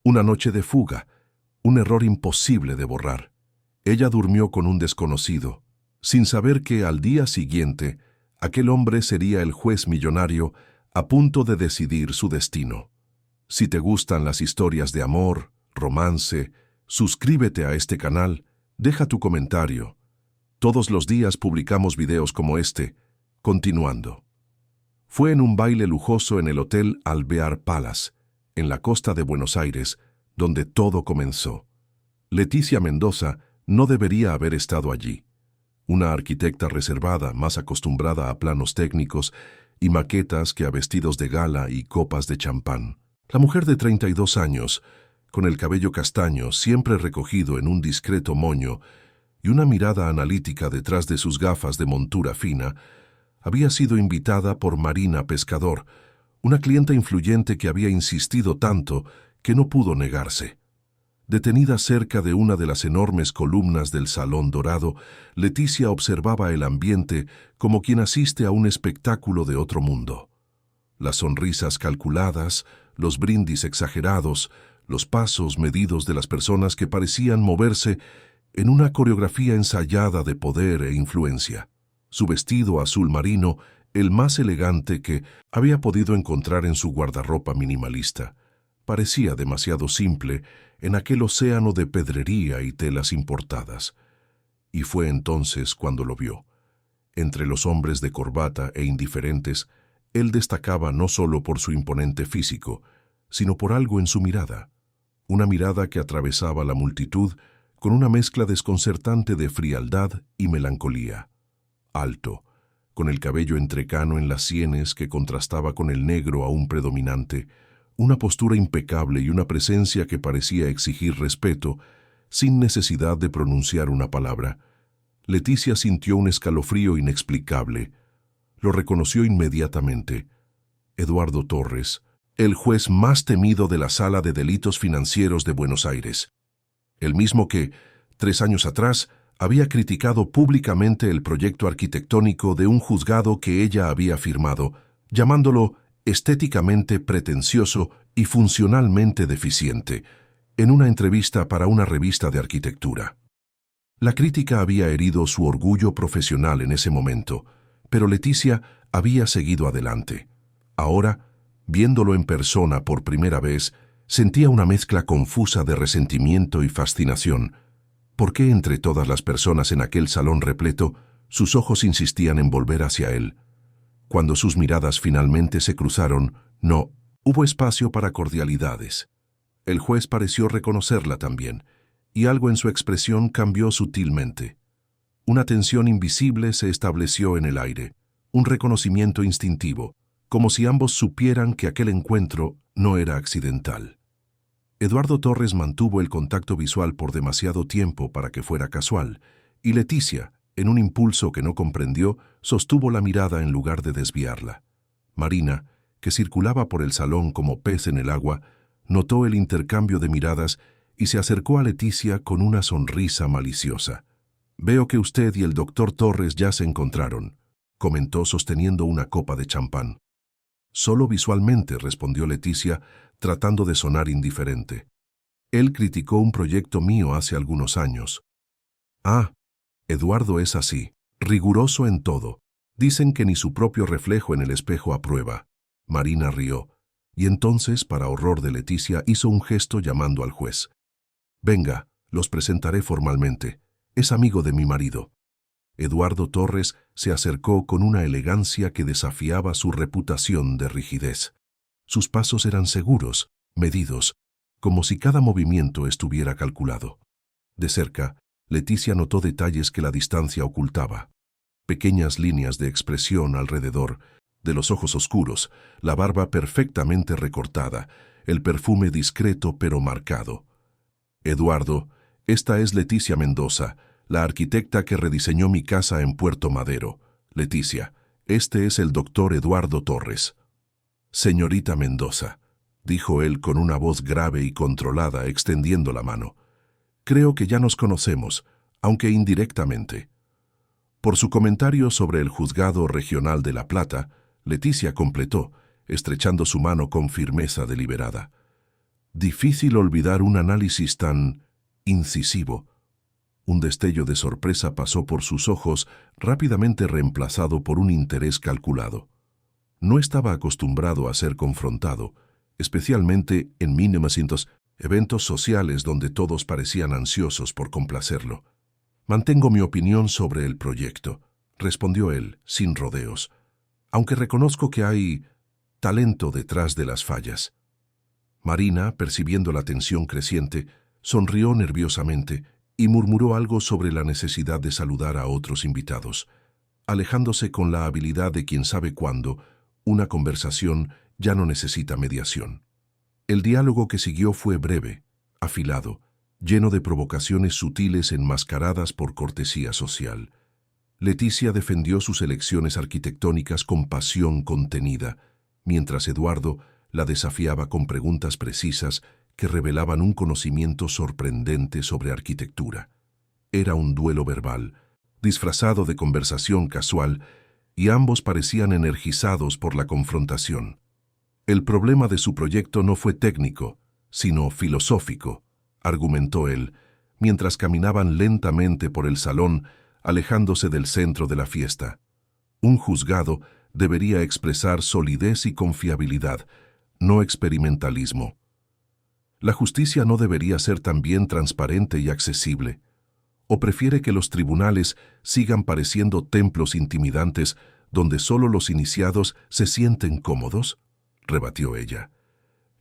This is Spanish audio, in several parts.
Una noche de fuga, un error imposible de borrar. Ella durmió con un desconocido, sin saber que al día siguiente aquel hombre sería el juez millonario a punto de decidir su destino. Si te gustan las historias de amor, romance, suscríbete a este canal, deja tu comentario. Todos los días publicamos videos como este, continuando. Fue en un baile lujoso en el Hotel Alvear Palace, en la costa de Buenos Aires, donde todo comenzó. Leticia Mendoza no debería haber estado allí. Una arquitecta reservada, más acostumbrada a planos técnicos y maquetas que a vestidos de gala y copas de champán. La mujer de 32 años, con el cabello castaño siempre recogido en un discreto moño y una mirada analítica detrás de sus gafas de montura fina, había sido invitada por Marina Pescador, una clienta influyente que había insistido tanto que no pudo negarse. Detenida cerca de una de las enormes columnas del Salón Dorado, Leticia observaba el ambiente como quien asiste a un espectáculo de otro mundo. Las sonrisas calculadas, los brindis exagerados, los pasos medidos de las personas que parecían moverse en una coreografía ensayada de poder e influencia. Su vestido azul marino, el más elegante que había podido encontrar en su guardarropa minimalista, parecía demasiado simple en aquel océano de pedrería y telas importadas. Y fue entonces cuando lo vio. Entre los hombres de corbata e indiferentes, él destacaba no solo por su imponente físico, sino por algo en su mirada. Una mirada que atravesaba la multitud con una mezcla desconcertante de frialdad y melancolía. Alto, con el cabello entrecano en las sienes que contrastaba con el negro aún predominante, una postura impecable y una presencia que parecía exigir respeto, sin necesidad de pronunciar una palabra. Leticia sintió un escalofrío inexplicable. Lo reconoció inmediatamente. Eduardo Torres, el juez más temido de la Sala de Delitos Financieros de Buenos Aires. El mismo que, 3 años atrás, había criticado públicamente el proyecto arquitectónico de un juzgado que ella había firmado, llamándolo estéticamente pretencioso y funcionalmente deficiente, en una entrevista para una revista de arquitectura. La crítica había herido su orgullo profesional en ese momento, pero Leticia había seguido adelante. Ahora, viéndolo en persona por primera vez, sentía una mezcla confusa de resentimiento y fascinación. ¿Por qué entre todas las personas en aquel salón repleto, sus ojos insistían en volver hacia él? Cuando sus miradas finalmente se cruzaron, no hubo espacio para cordialidades. El juez pareció reconocerla también, y algo en su expresión cambió sutilmente. Una tensión invisible se estableció en el aire, un reconocimiento instintivo, como si ambos supieran que aquel encuentro no era accidental. Eduardo Torres mantuvo el contacto visual por demasiado tiempo para que fuera casual, y Leticia, en un impulso que no comprendió, sostuvo la mirada en lugar de desviarla. Marina, que circulaba por el salón como pez en el agua, notó el intercambio de miradas y se acercó a Leticia con una sonrisa maliciosa. «Veo que usted y el doctor Torres ya se encontraron», comentó sosteniendo una copa de champán. «Solo visualmente», respondió Leticia, tratando de sonar indiferente. «Él criticó un proyecto mío hace algunos años». «Ah, Eduardo es así, riguroso en todo. Dicen que ni su propio reflejo en el espejo aprueba». Marina rió, y entonces, para horror de Leticia, hizo un gesto llamando al juez. «Venga, los presentaré formalmente. Es amigo de mi marido». Eduardo Torres se acercó con una elegancia que desafiaba su reputación de rigidez. Sus pasos eran seguros, medidos, como si cada movimiento estuviera calculado. De cerca, Leticia notó detalles que la distancia ocultaba. Pequeñas líneas de expresión alrededor, de los ojos oscuros, la barba perfectamente recortada, el perfume discreto pero marcado. «Eduardo, esta es Leticia Mendoza, la arquitecta que rediseñó mi casa en Puerto Madero. Leticia, este es el doctor Eduardo Torres». «Señorita Mendoza», dijo él con una voz grave y controlada, extendiendo la mano. «Creo que ya nos conocemos, aunque indirectamente». Por su comentario sobre el Juzgado Regional de La Plata, Leticia completó, estrechando su mano con firmeza deliberada. Difícil olvidar un análisis tan incisivo. Un destello de sorpresa pasó por sus ojos, rápidamente reemplazado por un interés calculado. No estaba acostumbrado a ser confrontado, especialmente en mínimas eventos sociales donde todos parecían ansiosos por complacerlo. «Mantengo mi opinión sobre el proyecto», respondió él, sin rodeos, «aunque reconozco que hay talento detrás de las fallas». Marina, percibiendo la tensión creciente, sonrió nerviosamente y murmuró algo sobre la necesidad de saludar a otros invitados. Alejándose con la habilidad de quien sabe cuándo, una conversación ya no necesita mediación. El diálogo que siguió fue breve, afilado, lleno de provocaciones sutiles enmascaradas por cortesía social. Leticia defendió sus elecciones arquitectónicas con pasión contenida, mientras Eduardo la desafiaba con preguntas precisas que revelaban un conocimiento sorprendente sobre arquitectura. Era un duelo verbal, disfrazado de conversación casual, y ambos parecían energizados por la confrontación. El problema de su proyecto no fue técnico, sino filosófico, argumentó él, mientras caminaban lentamente por el salón, alejándose del centro de la fiesta. Un juzgado debería expresar solidez y confiabilidad, no experimentalismo. La justicia no debería ser también transparente y accesible. ¿O prefiere que los tribunales sigan pareciendo templos intimidantes donde solo los iniciados se sienten cómodos?, rebatió ella.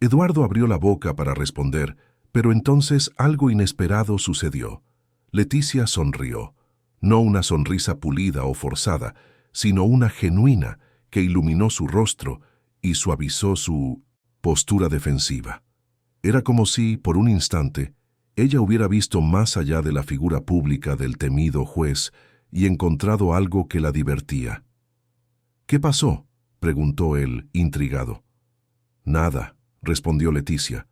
Eduardo abrió la boca para responder, pero entonces algo inesperado sucedió. Leticia sonrió, no una sonrisa pulida o forzada, sino una genuina que iluminó su rostro y suavizó su postura defensiva. Era como si, por un instante, ella hubiera visto más allá de la figura pública del temido juez y encontrado algo que la divertía. «¿Qué pasó?», preguntó él, intrigado. «Nada», respondió Leticia.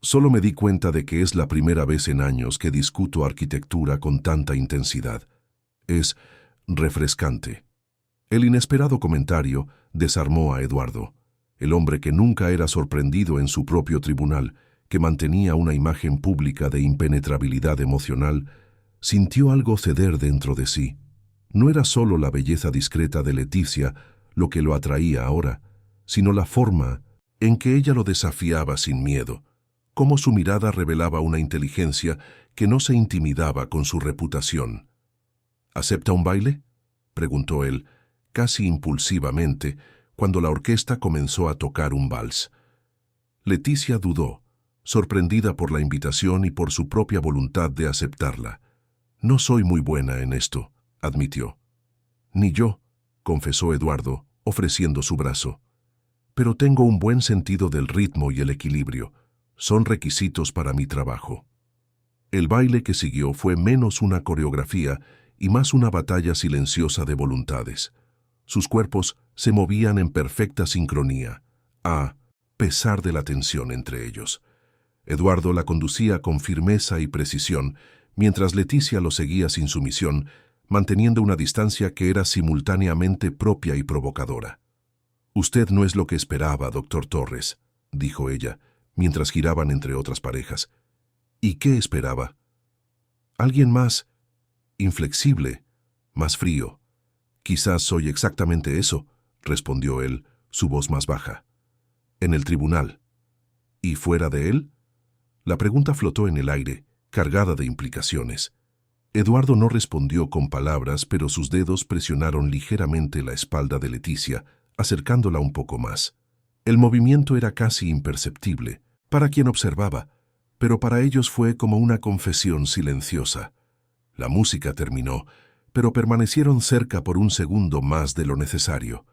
«Solo me di cuenta de que es la primera vez en años que discuto arquitectura con tanta intensidad. Es refrescante». El inesperado comentario desarmó a Eduardo. El hombre que nunca era sorprendido en su propio tribunal, que mantenía una imagen pública de impenetrabilidad emocional, sintió algo ceder dentro de sí. No era solo la belleza discreta de Leticia lo que lo atraía ahora, sino la forma en que ella lo desafiaba sin miedo, cómo su mirada revelaba una inteligencia que no se intimidaba con su reputación. «¿Acepta un baile?», preguntó él, casi impulsivamente, cuando la orquesta comenzó a tocar un vals. Leticia dudó, sorprendida por la invitación y por su propia voluntad de aceptarla. «No soy muy buena en esto», admitió. «Ni yo», confesó Eduardo, ofreciendo su brazo. «Pero tengo un buen sentido del ritmo y el equilibrio. Son requisitos para mi trabajo». El baile que siguió fue menos una coreografía y más una batalla silenciosa de voluntades. Sus cuerpos se movían en perfecta sincronía, a pesar de la tensión entre ellos. Eduardo la conducía con firmeza y precisión, mientras Leticia lo seguía sin sumisión, manteniendo una distancia que era simultáneamente propia y provocadora. «Usted no es lo que esperaba, doctor Torres», dijo ella, mientras giraban entre otras parejas. «¿Y qué esperaba?». «Alguien más inflexible, más frío». «Quizás soy exactamente eso», respondió él, su voz más baja. «En el tribunal». «¿Y fuera de él?». La pregunta flotó en el aire, cargada de implicaciones. Eduardo no respondió con palabras, pero sus dedos presionaron ligeramente la espalda de Leticia, acercándola un poco más. El movimiento era casi imperceptible, para quien observaba, pero para ellos fue como una confesión silenciosa. La música terminó, pero permanecieron cerca por un segundo más de lo necesario.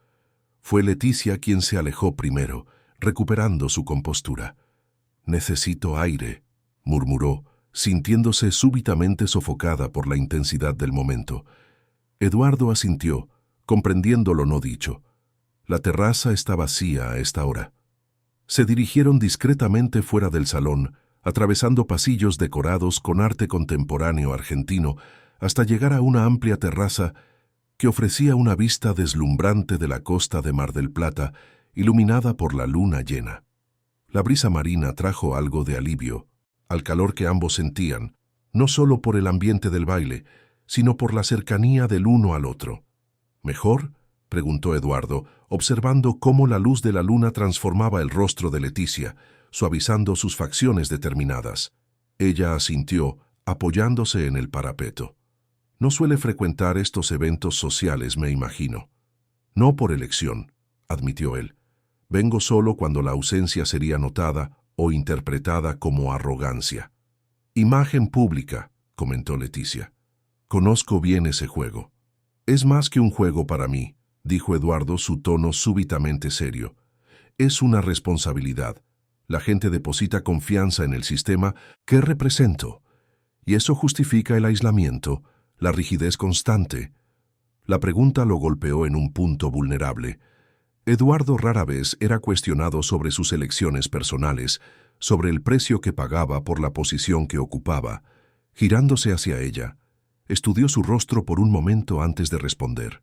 Fue Leticia quien se alejó primero, recuperando su compostura. «Necesito aire», murmuró, sintiéndose súbitamente sofocada por la intensidad del momento. Eduardo asintió, comprendiendo lo no dicho. La terraza está vacía a esta hora. Se dirigieron discretamente fuera del salón, atravesando pasillos decorados con arte contemporáneo argentino, hasta llegar a una amplia terraza que ofrecía una vista deslumbrante de la costa de Mar del Plata, iluminada por la luna llena. La brisa marina trajo algo de alivio al calor que ambos sentían, no solo por el ambiente del baile, sino por la cercanía del uno al otro. ¿Mejor?, preguntó Eduardo, observando cómo la luz de la luna transformaba el rostro de Leticia, suavizando sus facciones determinadas. Ella asintió, apoyándose en el parapeto. No suele frecuentar estos eventos sociales, me imagino. No por elección, admitió él. Vengo solo cuando la ausencia sería notada o interpretada como arrogancia. Imagen pública, comentó Leticia. Conozco bien ese juego. Es más que un juego para mí, dijo Eduardo, su tono súbitamente serio. Es una responsabilidad. La gente deposita confianza en el sistema que represento, y eso justifica el aislamiento, la rigidez constante. La pregunta lo golpeó en un punto vulnerable. Eduardo rara vez era cuestionado sobre sus elecciones personales, sobre el precio que pagaba por la posición que ocupaba. Girándose hacia ella, estudió su rostro por un momento antes de responder.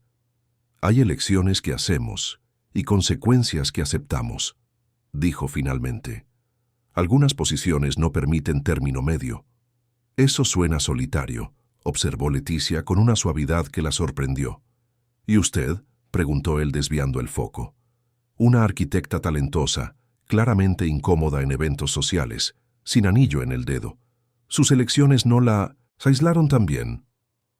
Hay elecciones que hacemos y consecuencias que aceptamos, dijo finalmente. Algunas posiciones no permiten término medio. Eso suena solitario, observó Leticia con una suavidad que la sorprendió. ¿Y usted?, preguntó él desviando el foco. Una arquitecta talentosa, claramente incómoda en eventos sociales, sin anillo en el dedo. Sus elecciones no la aislaron también.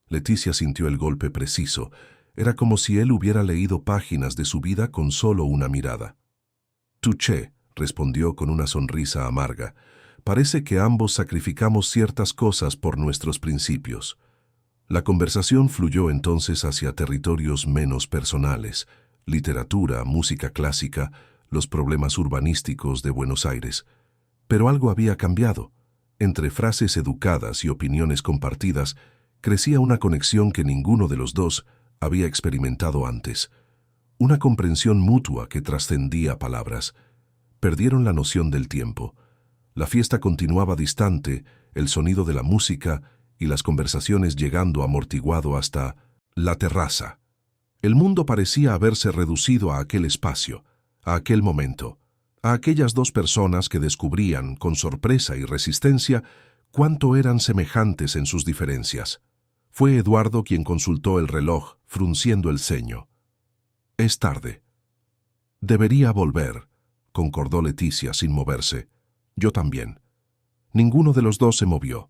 Leticia sintió el golpe preciso. Era como si él hubiera leído páginas de su vida con solo una mirada. Touché, respondió con una sonrisa amarga. Parece que ambos sacrificamos ciertas cosas por nuestros principios. La conversación fluyó entonces hacia territorios menos personales, literatura, música clásica, los problemas urbanísticos de Buenos Aires. Pero algo había cambiado. Entre frases educadas y opiniones compartidas, crecía una conexión que ninguno de los dos había experimentado antes. Una comprensión mutua que trascendía palabras. Perdieron la noción del tiempo. La fiesta continuaba distante, el sonido de la música y las conversaciones llegando amortiguado hasta la terraza. El mundo parecía haberse reducido a aquel espacio, a aquel momento, a aquellas dos personas que descubrían, con sorpresa y resistencia, cuánto eran semejantes en sus diferencias. Fue Eduardo quien consultó el reloj, frunciendo el ceño. Es tarde. Debería volver, concordó Leticia sin moverse. Yo también. Ninguno de los dos se movió.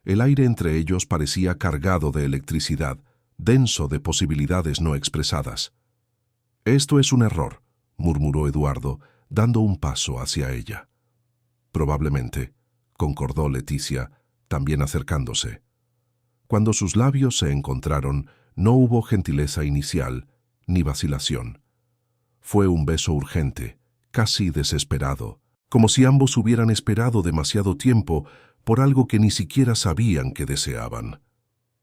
El aire entre ellos parecía cargado de electricidad, denso de posibilidades no expresadas. Esto es un error, murmuró Eduardo, dando un paso hacia ella. Probablemente, concordó Leticia, también acercándose. Cuando sus labios se encontraron, no hubo gentileza inicial, ni vacilación. Fue un beso urgente, casi desesperado, como si ambos hubieran esperado demasiado tiempo por algo que ni siquiera sabían que deseaban.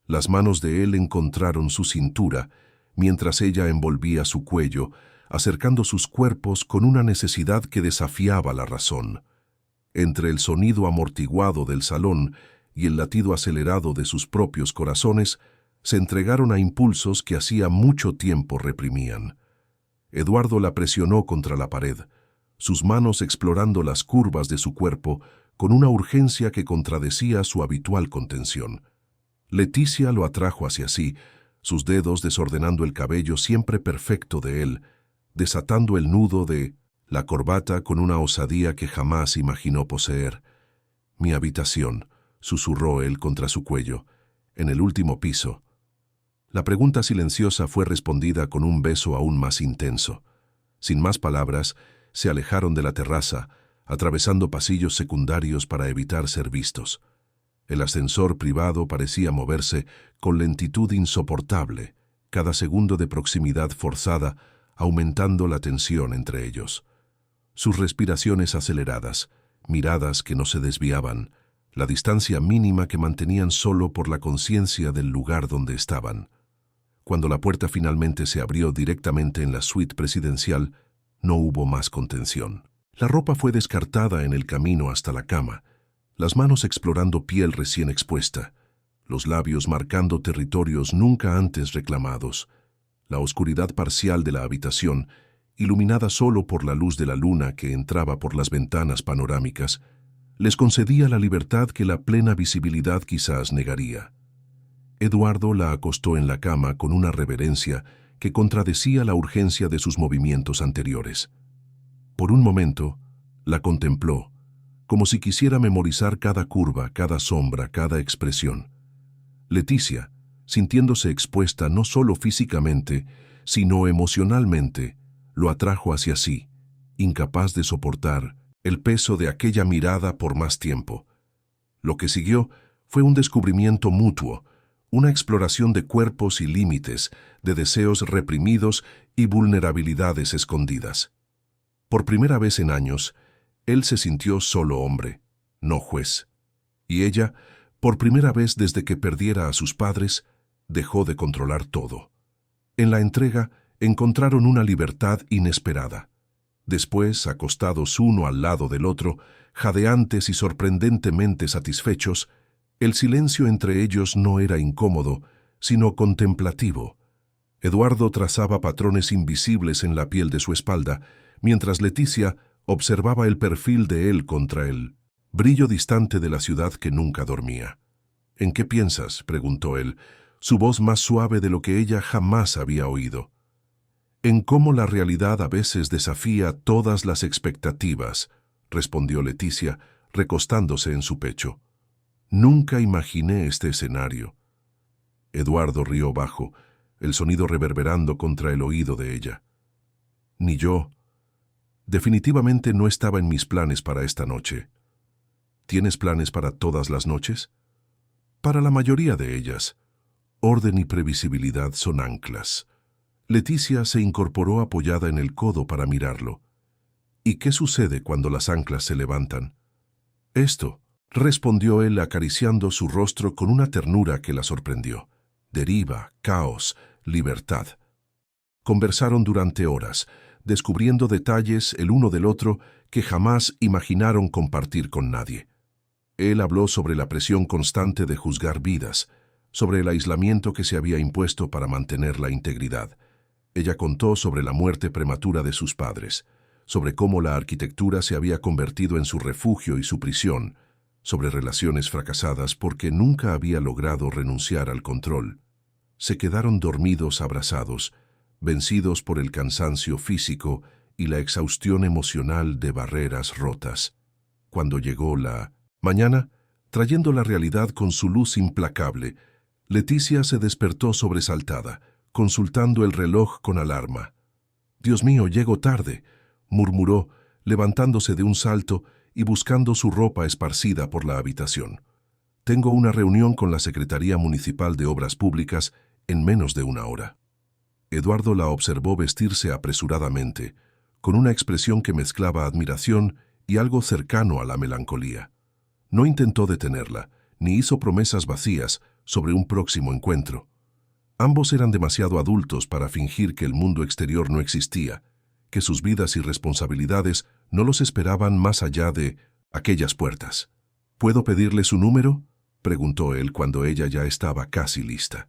Las manos de él encontraron su cintura, mientras ella envolvía su cuello, acercando sus cuerpos con una necesidad que desafiaba la razón. Entre el sonido amortiguado del salón y el latido acelerado de sus propios corazones, se entregaron a impulsos que hacía mucho tiempo reprimían. Eduardo la presionó contra la pared, sus manos explorando las curvas de su cuerpo con una urgencia que contradecía su habitual contención. Leticia lo atrajo hacia sí, sus dedos desordenando el cabello siempre perfecto de él, desatando el nudo de la corbata con una osadía que jamás imaginó poseer. «Mi habitación», susurró él contra su cuello, «en el último piso». La pregunta silenciosa fue respondida con un beso aún más intenso. Sin más palabras, se alejaron de la terraza, atravesando pasillos secundarios para evitar ser vistos. El ascensor privado parecía moverse con lentitud insoportable, cada segundo de proximidad forzada, aumentando la tensión entre ellos. Sus respiraciones aceleradas, miradas que no se desviaban, la distancia mínima que mantenían solo por la conciencia del lugar donde estaban. Cuando la puerta finalmente se abrió directamente en la suite presidencial, no hubo más contención. La ropa fue descartada en el camino hasta la cama, las manos explorando piel recién expuesta, los labios marcando territorios nunca antes reclamados, la oscuridad parcial de la habitación iluminada solo por la luz de la luna que entraba por las ventanas panorámicas, les concedía la libertad que la plena visibilidad quizás negaría. Eduardo la acostó en la cama con una reverencia que contradecía la urgencia de sus movimientos anteriores. Por un momento, la contempló, como si quisiera memorizar cada curva, cada sombra, cada expresión. Leticia, sintiéndose expuesta no solo físicamente, sino emocionalmente, lo atrajo hacia sí, incapaz de soportar el peso de aquella mirada por más tiempo. Lo que siguió fue un descubrimiento mutuo, una exploración de cuerpos y límites, de deseos reprimidos y vulnerabilidades escondidas. Por primera vez en años, él se sintió solo hombre, no juez. Y ella, por primera vez desde que perdiera a sus padres, dejó de controlar todo. En la entrega encontraron una libertad inesperada. Después, acostados uno al lado del otro, jadeantes y sorprendentemente satisfechos, el silencio entre ellos no era incómodo, sino contemplativo. Eduardo trazaba patrones invisibles en la piel de su espalda, mientras Leticia observaba el perfil de él contra el brillo distante de la ciudad que nunca dormía. «¿En qué piensas?», preguntó él, su voz más suave de lo que ella jamás había oído. «En cómo la realidad a veces desafía todas las expectativas», respondió Leticia, recostándose en su pecho. «Nunca imaginé este escenario». Eduardo rió bajo, el sonido reverberando contra el oído de ella. «Ni yo. Definitivamente no estaba en mis planes para esta noche». «¿Tienes planes para todas las noches?» «Para la mayoría de ellas. Orden y previsibilidad son anclas». Leticia se incorporó apoyada en el codo para mirarlo. «¿Y qué sucede cuando las anclas se levantan?» «Esto», respondió él acariciando su rostro con una ternura que la sorprendió. «Deriva, caos, libertad». Conversaron durante horas, descubriendo detalles el uno del otro que jamás imaginaron compartir con nadie. Él habló sobre la presión constante de juzgar vidas, sobre el aislamiento que se había impuesto para mantener la integridad. Ella contó sobre la muerte prematura de sus padres, sobre cómo la arquitectura se había convertido en su refugio y su prisión, sobre relaciones fracasadas porque nunca había logrado renunciar al control. Se quedaron dormidos abrazados, vencidos por el cansancio físico y la exhaustión emocional de barreras rotas. Cuando llegó la mañana, trayendo la realidad con su luz implacable, Leticia se despertó sobresaltada, consultando el reloj con alarma. «Dios mío, llego tarde», murmuró, levantándose de un salto y buscando su ropa esparcida por la habitación. «Tengo una reunión con la Secretaría Municipal de Obras Públicas en menos de una hora». Eduardo la observó vestirse apresuradamente, con una expresión que mezclaba admiración y algo cercano a la melancolía. No intentó detenerla, ni hizo promesas vacías sobre un próximo encuentro. Ambos eran demasiado adultos para fingir que el mundo exterior no existía, que sus vidas y responsabilidades no los esperaban más allá de aquellas puertas. «¿Puedo pedirle su número?», preguntó él cuando ella ya estaba casi lista.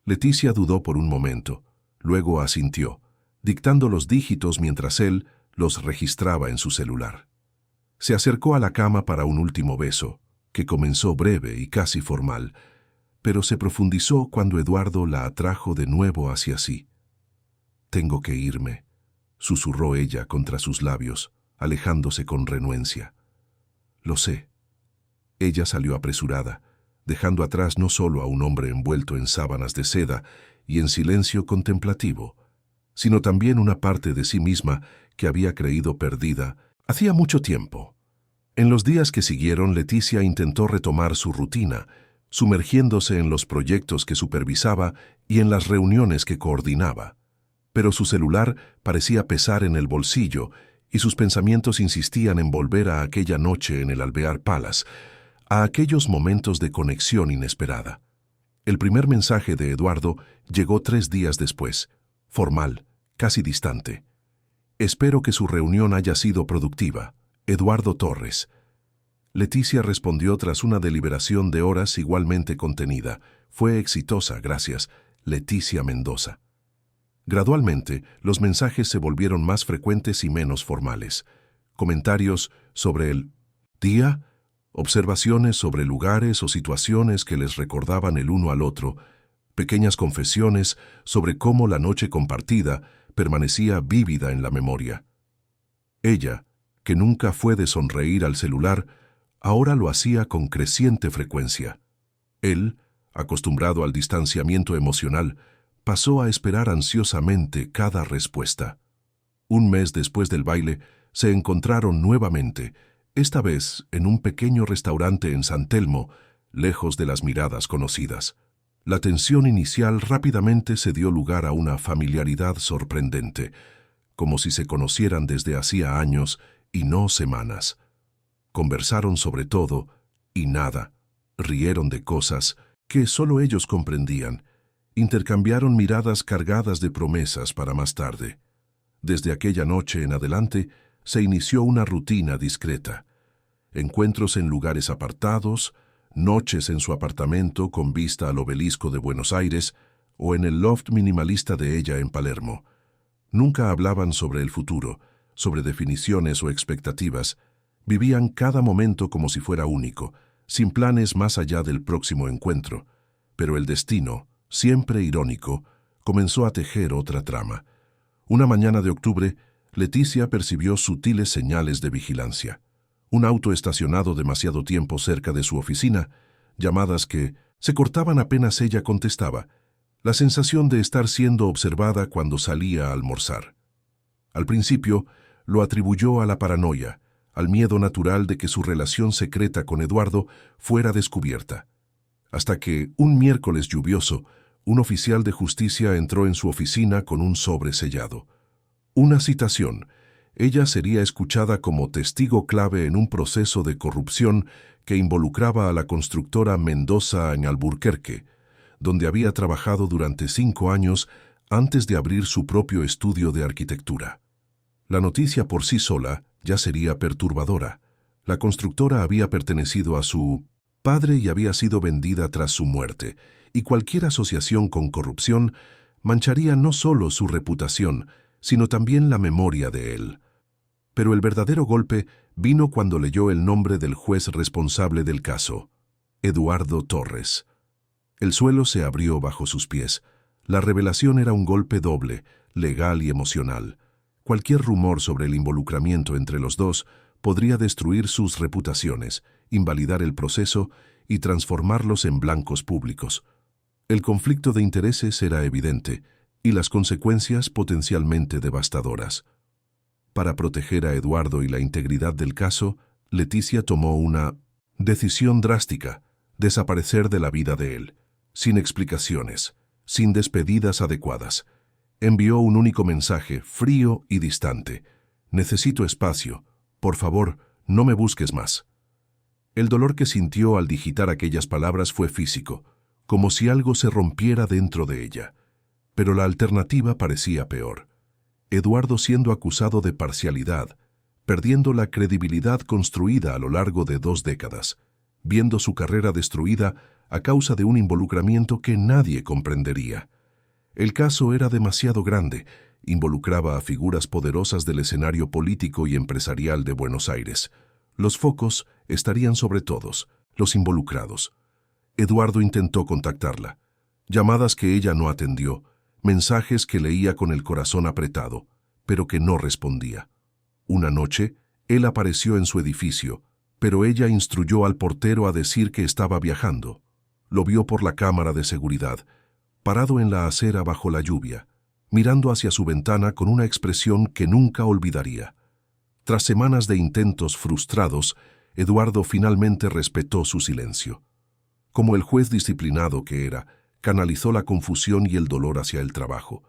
Leticia dudó por un momento, luego asintió, dictando los dígitos mientras él los registraba en su celular. Se acercó a la cama para un último beso, que comenzó breve y casi formal, pero se profundizó cuando Eduardo la atrajo de nuevo hacia sí. «Tengo que irme», susurró ella contra sus labios, alejándose con renuencia. «Lo sé». Ella salió apresurada, dejando atrás no solo a un hombre envuelto en sábanas de seda y en silencio contemplativo, sino también una parte de sí misma que había creído perdida hacía mucho tiempo. En los días que siguieron, Leticia intentó retomar su rutina, sumergiéndose en los proyectos que supervisaba y en las reuniones que coordinaba. Pero su celular parecía pesar en el bolsillo y sus pensamientos insistían en volver a aquella noche en el Alvear Palace, a aquellos momentos de conexión inesperada. El primer mensaje de Eduardo llegó 3 días después, formal, casi distante. «Espero que su reunión haya sido productiva. Eduardo Torres». Leticia respondió tras una deliberación de horas igualmente contenida. «Fue exitosa, gracias. Leticia Mendoza». Gradualmente, los mensajes se volvieron más frecuentes y menos formales. Comentarios sobre el día, observaciones sobre lugares o situaciones que les recordaban el uno al otro, pequeñas confesiones sobre cómo la noche compartida permanecía vívida en la memoria. Ella, que nunca fue de sonreír al celular, ahora lo hacía con creciente frecuencia. Él, acostumbrado al distanciamiento emocional, pasó a esperar ansiosamente cada respuesta. Un mes después del baile, se encontraron nuevamente, esta vez en un pequeño restaurante en San Telmo, lejos de las miradas conocidas. La tensión inicial rápidamente se dio lugar a una familiaridad sorprendente, como si se conocieran desde hacía años y no semanas. Conversaron sobre todo y nada, rieron de cosas que solo ellos comprendían, intercambiaron miradas cargadas de promesas para más tarde. Desde aquella noche en adelante se inició una rutina discreta. Encuentros en lugares apartados, noches en su apartamento con vista al Obelisco de Buenos Aires o en el loft minimalista de ella en Palermo. Nunca hablaban sobre el futuro, sobre definiciones o expectativas. Vivían cada momento como si fuera único, sin planes más allá del próximo encuentro. Pero el destino, siempre irónico, comenzó a tejer otra trama. Una mañana de octubre, Leticia percibió sutiles señales de vigilancia. Un auto estacionado demasiado tiempo cerca de su oficina, llamadas que se cortaban apenas ella contestaba, la sensación de estar siendo observada cuando salía a almorzar. Al principio, lo atribuyó a la paranoia, al miedo natural de que su relación secreta con Eduardo fuera descubierta. Hasta que, un miércoles lluvioso, un oficial de justicia entró en su oficina con un sobre sellado. Una citación. Ella sería escuchada como testigo clave en un proceso de corrupción que involucraba a la constructora Mendoza en Alburquerque, donde había trabajado durante 5 años antes de abrir su propio estudio de arquitectura. La noticia por sí sola ya sería perturbadora. La constructora había pertenecido a su padre y había sido vendida tras su muerte, y cualquier asociación con corrupción mancharía no solo su reputación, sino también la memoria de él. Pero el verdadero golpe vino cuando leyó el nombre del juez responsable del caso, Eduardo Torres. El suelo se abrió bajo sus pies. La revelación era un golpe doble, legal y emocional. Cualquier rumor sobre el involucramiento entre los dos podría destruir sus reputaciones, invalidar el proceso y transformarlos en blancos públicos. El conflicto de intereses era evidente y las consecuencias potencialmente devastadoras. Para proteger a Eduardo y la integridad del caso, Leticia tomó una decisión drástica: desaparecer de la vida de él, sin explicaciones, sin despedidas adecuadas. Envió un único mensaje, frío y distante: necesito espacio, por favor, no me busques más. El dolor que sintió al digitar aquellas palabras fue físico, como si algo se rompiera dentro de ella. Pero la alternativa parecía peor. Eduardo siendo acusado de parcialidad, perdiendo la credibilidad construida a lo largo de 2 décadas, viendo su carrera destruida a causa de un involucramiento que nadie comprendería. El caso era demasiado grande, involucraba a figuras poderosas del escenario político y empresarial de Buenos Aires. Los focos estarían sobre todos, los involucrados. Eduardo intentó contactarla. Llamadas que ella no atendió, mensajes que leía con el corazón apretado, pero que no respondía. Una noche, él apareció en su edificio, pero ella instruyó al portero a decir que estaba viajando. Lo vio por la cámara de seguridad, parado en la acera bajo la lluvia, mirando hacia su ventana con una expresión que nunca olvidaría. Tras semanas de intentos frustrados, Eduardo finalmente respetó su silencio. Como el juez disciplinado que era, canalizó la confusión y el dolor hacia el trabajo.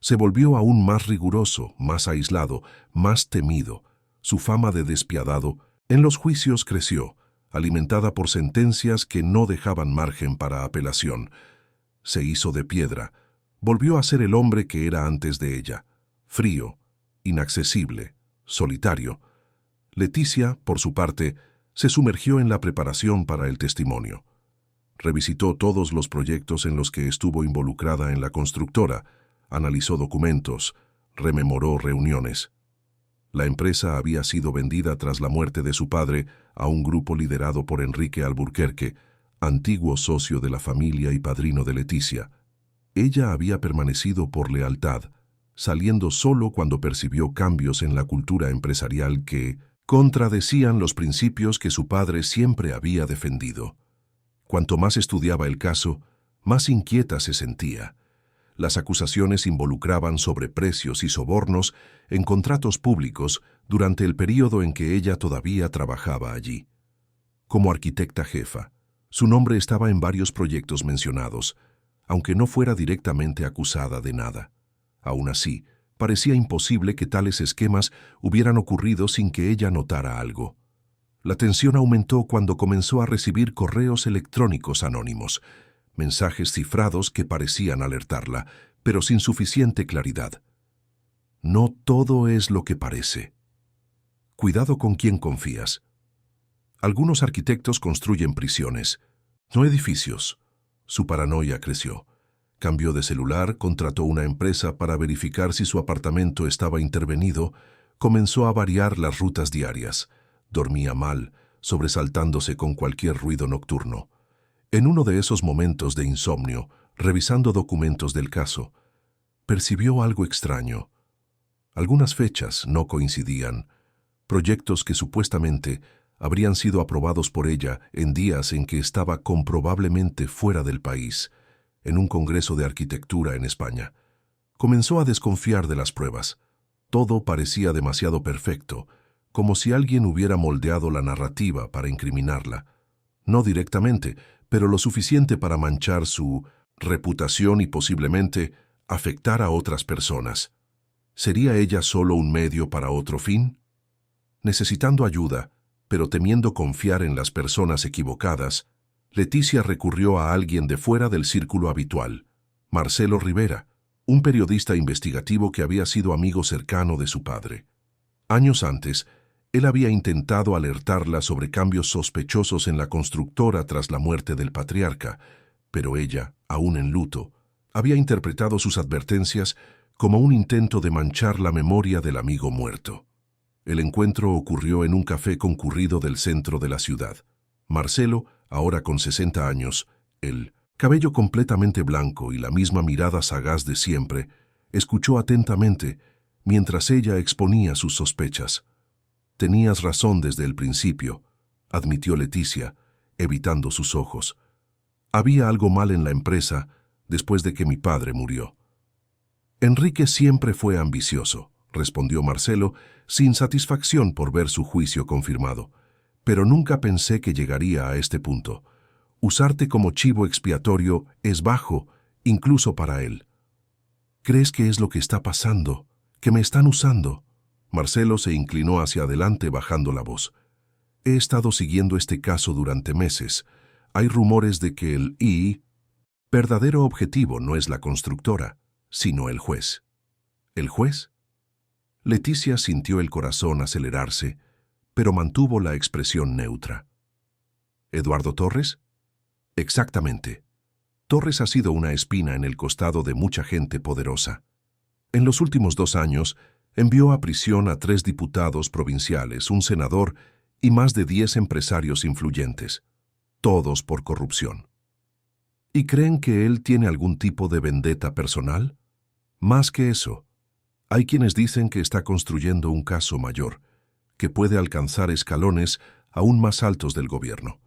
Se volvió aún más riguroso, más aislado, más temido. Su fama de despiadado en los juicios creció, alimentada por sentencias que no dejaban margen para apelación. Se hizo de piedra. Volvió a ser el hombre que era antes de ella, frío, inaccesible, solitario. Leticia, por su parte, se sumergió en la preparación para el testimonio. Revisitó todos los proyectos en los que estuvo involucrada en la constructora, analizó documentos, rememoró reuniones. La empresa había sido vendida tras la muerte de su padre a un grupo liderado por Enrique Alburquerque, antiguo socio de la familia y padrino de Leticia. Ella había permanecido por lealtad, saliendo solo cuando percibió cambios en la cultura empresarial que contradecían los principios que su padre siempre había defendido. Cuanto más estudiaba el caso, más inquieta se sentía. Las acusaciones involucraban sobreprecios y sobornos en contratos públicos durante el período en que ella todavía trabajaba allí. Como arquitecta jefa, su nombre estaba en varios proyectos mencionados, aunque no fuera directamente acusada de nada. Aún así, parecía imposible que tales esquemas hubieran ocurrido sin que ella notara algo. La tensión aumentó cuando comenzó a recibir correos electrónicos anónimos, mensajes cifrados que parecían alertarla, pero sin suficiente claridad. No todo es lo que parece. Cuidado con quién confías. Algunos arquitectos construyen prisiones, no edificios. Su paranoia creció. Cambió de celular, contrató una empresa para verificar si su apartamento estaba intervenido, comenzó a variar las rutas diarias. Dormía mal, sobresaltándose con cualquier ruido nocturno. En uno de esos momentos de insomnio, revisando documentos del caso, percibió algo extraño. Algunas fechas no coincidían. Proyectos que supuestamente habrían sido aprobados por ella en días en que estaba comprobablemente fuera del país, en un congreso de arquitectura en España. Comenzó a desconfiar de las pruebas. Todo parecía demasiado perfecto, como si alguien hubiera moldeado la narrativa para incriminarla. No directamente, pero lo suficiente para manchar su reputación y posiblemente afectar a otras personas. ¿Sería ella solo un medio para otro fin? Necesitando ayuda, pero temiendo confiar en las personas equivocadas, Leticia recurrió a alguien de fuera del círculo habitual, Marcelo Rivera, un periodista investigativo que había sido amigo cercano de su padre. Años antes, él había intentado alertarla sobre cambios sospechosos en la constructora tras la muerte del patriarca, pero ella, aún en luto, había interpretado sus advertencias como un intento de manchar la memoria del amigo muerto. El encuentro ocurrió en un café concurrido del centro de la ciudad. Marcelo, ahora con 60 años, el cabello completamente blanco y la misma mirada sagaz de siempre, escuchó atentamente mientras ella exponía sus sospechas. «Tenías razón desde el principio», admitió Leticia, evitando sus ojos. «Había algo mal en la empresa después de que mi padre murió». «Enrique siempre fue ambicioso», respondió Marcelo, sin satisfacción por ver su juicio confirmado. «Pero nunca pensé que llegaría a este punto. Usarte como chivo expiatorio es bajo, incluso para él». «¿Crees que es lo que está pasando? ¿Que me están usando?» Marcelo se inclinó hacia adelante bajando la voz. «He estado siguiendo este caso durante meses. Hay rumores de que el verdadero objetivo no es la constructora, sino el juez». «¿El juez?» Leticia sintió el corazón acelerarse, pero mantuvo la expresión neutra. «¿Eduardo Torres?» «Exactamente. Torres ha sido una espina en el costado de mucha gente poderosa. En los últimos 2 años, envió a prisión a 3 diputados provinciales, un senador y más de 10 empresarios influyentes, todos por corrupción. ¿Y creen que él tiene algún tipo de vendetta personal? Más que eso, hay quienes dicen que está construyendo un caso mayor, que puede alcanzar escalones aún más altos del gobierno.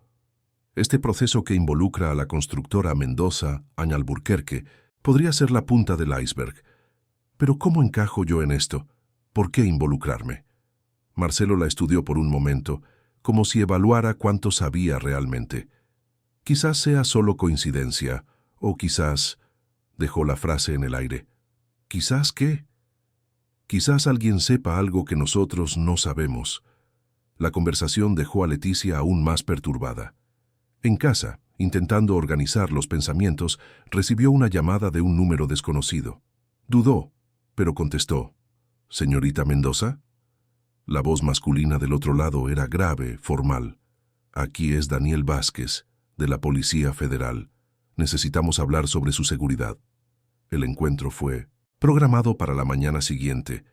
Este proceso que involucra a la constructora Mendoza, Alburquerque, podría ser la punta del iceberg. Pero ¿cómo encajo yo en esto? ¿Por qué involucrarme?» Marcelo la estudió por un momento, como si evaluara cuánto sabía realmente. Quizás sea solo coincidencia, o quizás... Dejó la frase en el aire. ¿Quizás qué? Quizás alguien sepa algo que nosotros no sabemos. La conversación dejó a Leticia aún más perturbada. En casa, intentando organizar los pensamientos, recibió una llamada de un número desconocido. Dudó, pero contestó. «¿Señorita Mendoza?» La voz masculina del otro lado era grave, formal. «Aquí es Daniel Vázquez, de la Policía Federal. Necesitamos hablar sobre su seguridad». El encuentro fue programado para la mañana siguiente,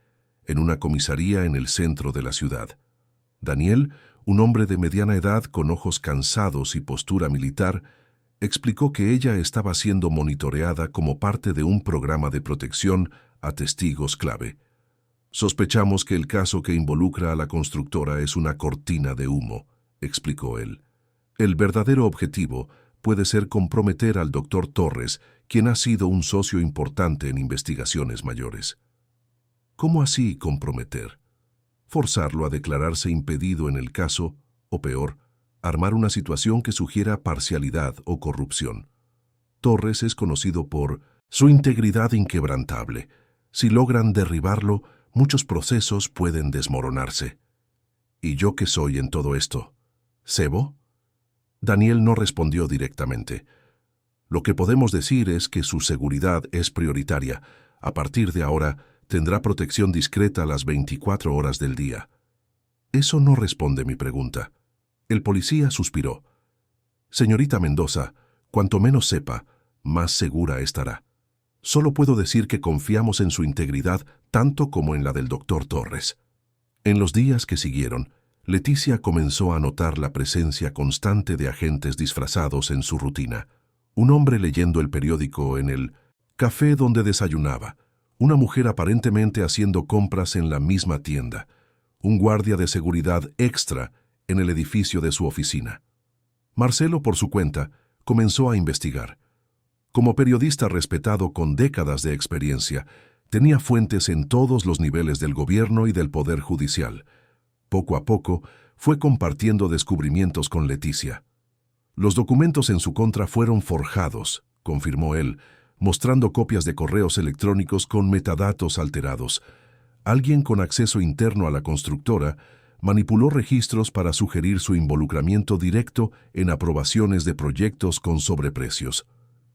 en una comisaría en el centro de la ciudad. Daniel, un hombre de mediana edad con ojos cansados y postura militar, explicó que ella estaba siendo monitoreada como parte de un programa de protección a testigos clave. Sospechamos que el caso que involucra a la constructora es una cortina de humo, explicó él. El verdadero objetivo puede ser comprometer al doctor Torres, quien ha sido un socio importante en investigaciones mayores. ¿Cómo así comprometer? Forzarlo a declararse impedido en el caso, o peor, armar una situación que sugiera parcialidad o corrupción. Torres es conocido por su integridad inquebrantable. Si logran derribarlo, muchos procesos pueden desmoronarse. ¿Y yo qué soy en todo esto? ¿Cebo? Daniel no respondió directamente. Lo que podemos decir es que su seguridad es prioritaria. A partir de ahora, tendrá protección discreta las 24 horas del día. Eso no responde mi pregunta. El policía suspiró. Señorita Mendoza, cuanto menos sepa, más segura estará. Solo puedo decir que confiamos en su integridad tanto como en la del doctor Torres. En los días que siguieron, Leticia comenzó a notar la presencia constante de agentes disfrazados en su rutina. Un hombre leyendo el periódico en el café donde desayunaba, una mujer aparentemente haciendo compras en la misma tienda, un guardia de seguridad extra en el edificio de su oficina. Marcelo, por su cuenta, comenzó a investigar. Como periodista respetado con décadas de experiencia, tenía fuentes en todos los niveles del gobierno y del poder judicial. Poco a poco, fue compartiendo descubrimientos con Leticia. Los documentos en su contra fueron forjados, confirmó él, mostrando copias de correos electrónicos con metadatos alterados. Alguien con acceso interno a la constructora manipuló registros para sugerir su involucramiento directo en aprobaciones de proyectos con sobreprecios.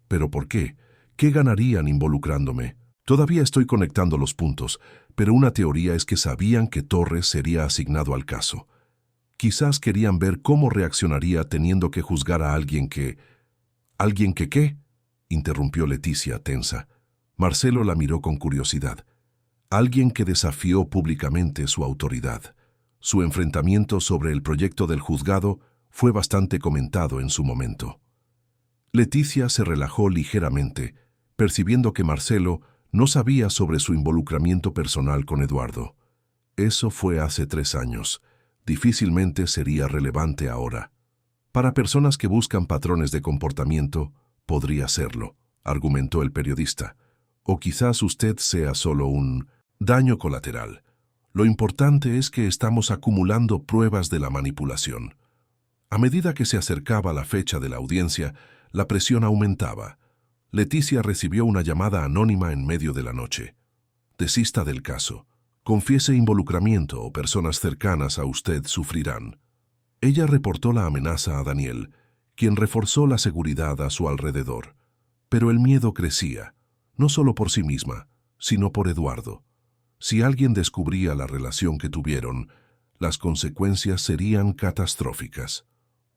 ¿Pero por qué? ¿Qué ganarían involucrándome? Todavía estoy conectando los puntos, pero una teoría es que sabían que Torres sería asignado al caso. Quizás querían ver cómo reaccionaría teniendo que juzgar a alguien que... ¿Alguien que qué? Interrumpió Leticia, tensa. Marcelo la miró con curiosidad. Alguien que desafió públicamente su autoridad. Su enfrentamiento sobre el proyecto del juzgado fue bastante comentado en su momento. Leticia se relajó ligeramente, percibiendo que Marcelo no sabía sobre su involucramiento personal con Eduardo. Eso fue hace 3 años. Difícilmente sería relevante ahora. Para personas que buscan patrones de comportamiento, podría serlo, argumentó el periodista. O quizás usted sea solo un daño colateral. Lo importante es que estamos acumulando pruebas de la manipulación. A medida que se acercaba la fecha de la audiencia, la presión aumentaba. Leticia recibió una llamada anónima en medio de la noche. Desista del caso. Confiese involucramiento o personas cercanas a usted sufrirán. Ella reportó la amenaza a Daniel, quien reforzó la seguridad a su alrededor. Pero el miedo crecía, no solo por sí misma, sino por Eduardo. Si alguien descubría la relación que tuvieron, las consecuencias serían catastróficas.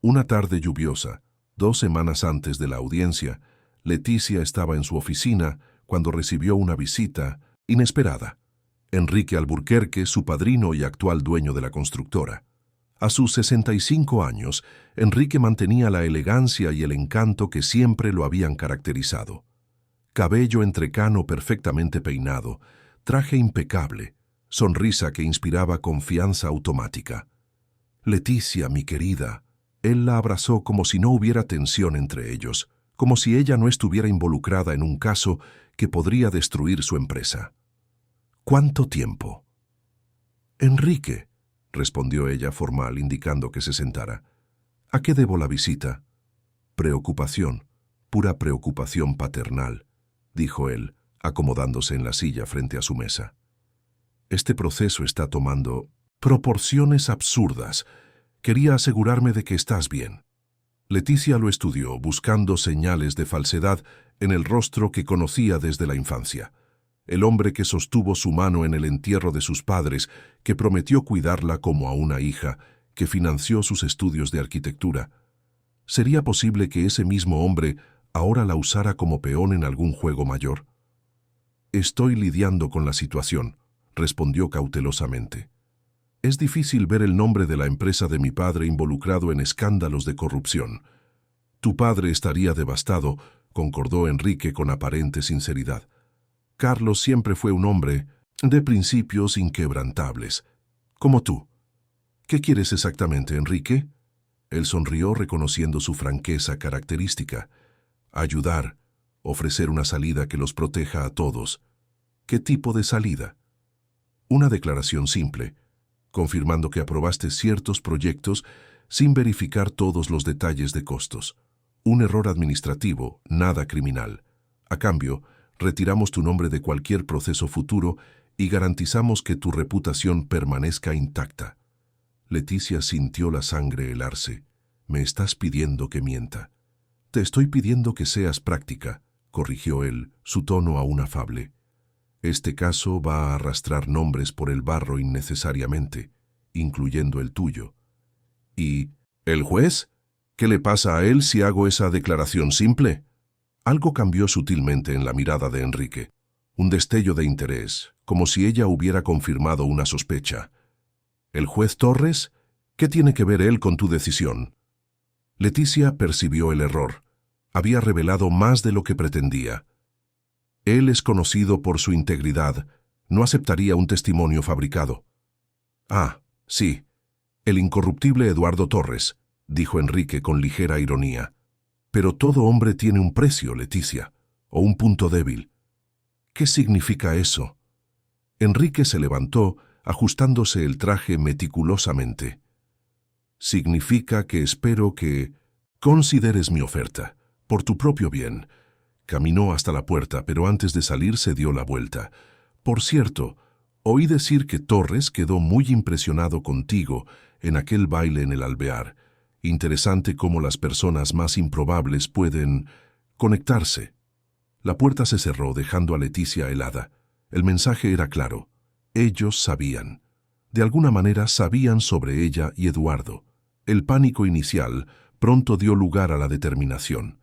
Una tarde lluviosa, 2 semanas antes de la audiencia, Leticia estaba en su oficina cuando recibió una visita inesperada. Enrique Alburquerque, su padrino y actual dueño de la constructora. A sus 65 años, Enrique mantenía la elegancia y el encanto que siempre lo habían caracterizado. Cabello entrecano perfectamente peinado, traje impecable, sonrisa que inspiraba confianza automática. Leticia, mi querida, él la abrazó como si no hubiera tensión entre ellos, como si ella no estuviera involucrada en un caso que podría destruir su empresa. ¿Cuánto tiempo? Enrique, respondió ella formal, indicando que se sentara. ¿A qué debo la visita? Preocupación, pura preocupación paternal, dijo él, acomodándose en la silla frente a su mesa. Este proceso está tomando proporciones absurdas. Quería asegurarme de que estás bien. Leticia lo estudió, buscando señales de falsedad en el rostro que conocía desde la infancia. El hombre que sostuvo su mano en el entierro de sus padres, que prometió cuidarla como a una hija, que financió sus estudios de arquitectura. ¿Sería posible que ese mismo hombre ahora la usara como peón en algún juego mayor? Estoy lidiando con la situación, respondió cautelosamente. Es difícil ver el nombre de la empresa de mi padre involucrado en escándalos de corrupción. Tu padre estaría devastado, concordó Enrique con aparente sinceridad. Carlos siempre fue un hombre de principios inquebrantables, como tú. ¿Qué quieres exactamente, Enrique? Él sonrió reconociendo su franqueza característica. Ayudar, ofrecer una salida que los proteja a todos. ¿Qué tipo de salida? Una declaración simple, confirmando que aprobaste ciertos proyectos sin verificar todos los detalles de costos. Un error administrativo, nada criminal. A cambio, retiramos tu nombre de cualquier proceso futuro y garantizamos que tu reputación permanezca intacta. Leticia sintió la sangre helarse. Me estás pidiendo que mienta. Te estoy pidiendo que seas práctica, corrigió él, su tono aún afable. Este caso va a arrastrar nombres por el barro innecesariamente, incluyendo el tuyo. ¿Y el juez? ¿Qué le pasa a él si hago esa declaración simple? Algo cambió sutilmente en la mirada de Enrique. Un destello de interés, como si ella hubiera confirmado una sospecha. ¿El juez Torres? ¿Qué tiene que ver él con tu decisión? Leticia percibió el error. Había revelado más de lo que pretendía. Él es conocido por su integridad. No aceptaría un testimonio fabricado. Ah, sí. El incorruptible Eduardo Torres, dijo Enrique con ligera ironía. Pero todo hombre tiene un precio, Leticia, o un punto débil. ¿Qué significa eso? Enrique se levantó, ajustándose el traje meticulosamente. Significa que espero que consideres mi oferta, por tu propio bien. Caminó hasta la puerta, pero antes de salir se dio la vuelta. Por cierto, oí decir que Torres quedó muy impresionado contigo en aquel baile en el Alvear. Interesante cómo las personas más improbables pueden conectarse. La puerta se cerró, dejando a Leticia helada. El mensaje era claro. Ellos sabían. De alguna manera sabían sobre ella y Eduardo. El pánico inicial pronto dio lugar a la determinación.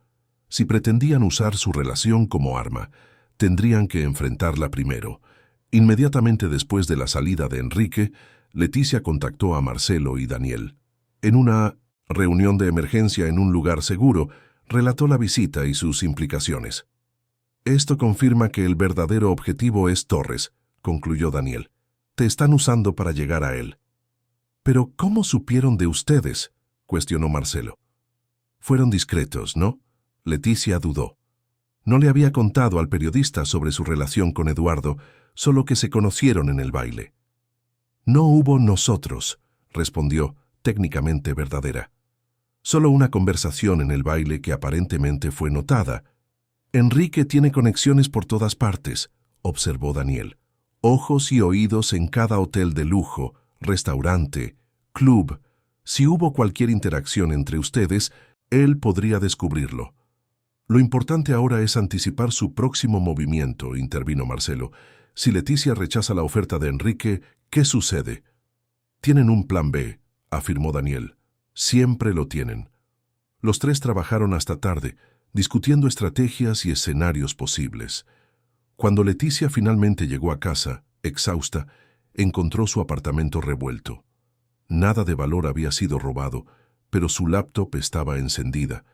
Si pretendían usar su relación como arma, tendrían que enfrentarla primero. Inmediatamente después de la salida de Enrique, Leticia contactó a Marcelo y Daniel. En una reunión de emergencia en un lugar seguro, relató la visita y sus implicaciones. Esto confirma que el verdadero objetivo es Torres, concluyó Daniel. Te están usando para llegar a él. ¿Pero cómo supieron de ustedes?, cuestionó Marcelo. Fueron discretos, ¿no? Leticia dudó. No le había contado al periodista sobre su relación con Eduardo, solo que se conocieron en el baile. No hubo nosotros, respondió, técnicamente verdadera. Solo una conversación en el baile que aparentemente fue notada. Enrique tiene conexiones por todas partes, observó Daniel. Ojos y oídos en cada hotel de lujo, restaurante, club. Si hubo cualquier interacción entre ustedes, él podría descubrirlo. Lo importante ahora es anticipar su próximo movimiento, intervino Marcelo. Si Leticia rechaza la oferta de Enrique, ¿qué sucede? Tienen un plan B, afirmó Daniel. Siempre lo tienen. Los tres trabajaron hasta tarde, discutiendo estrategias y escenarios posibles. Cuando Leticia finalmente llegó a casa, exhausta, encontró su apartamento revuelto. Nada de valor había sido robado, pero su laptop estaba encendida.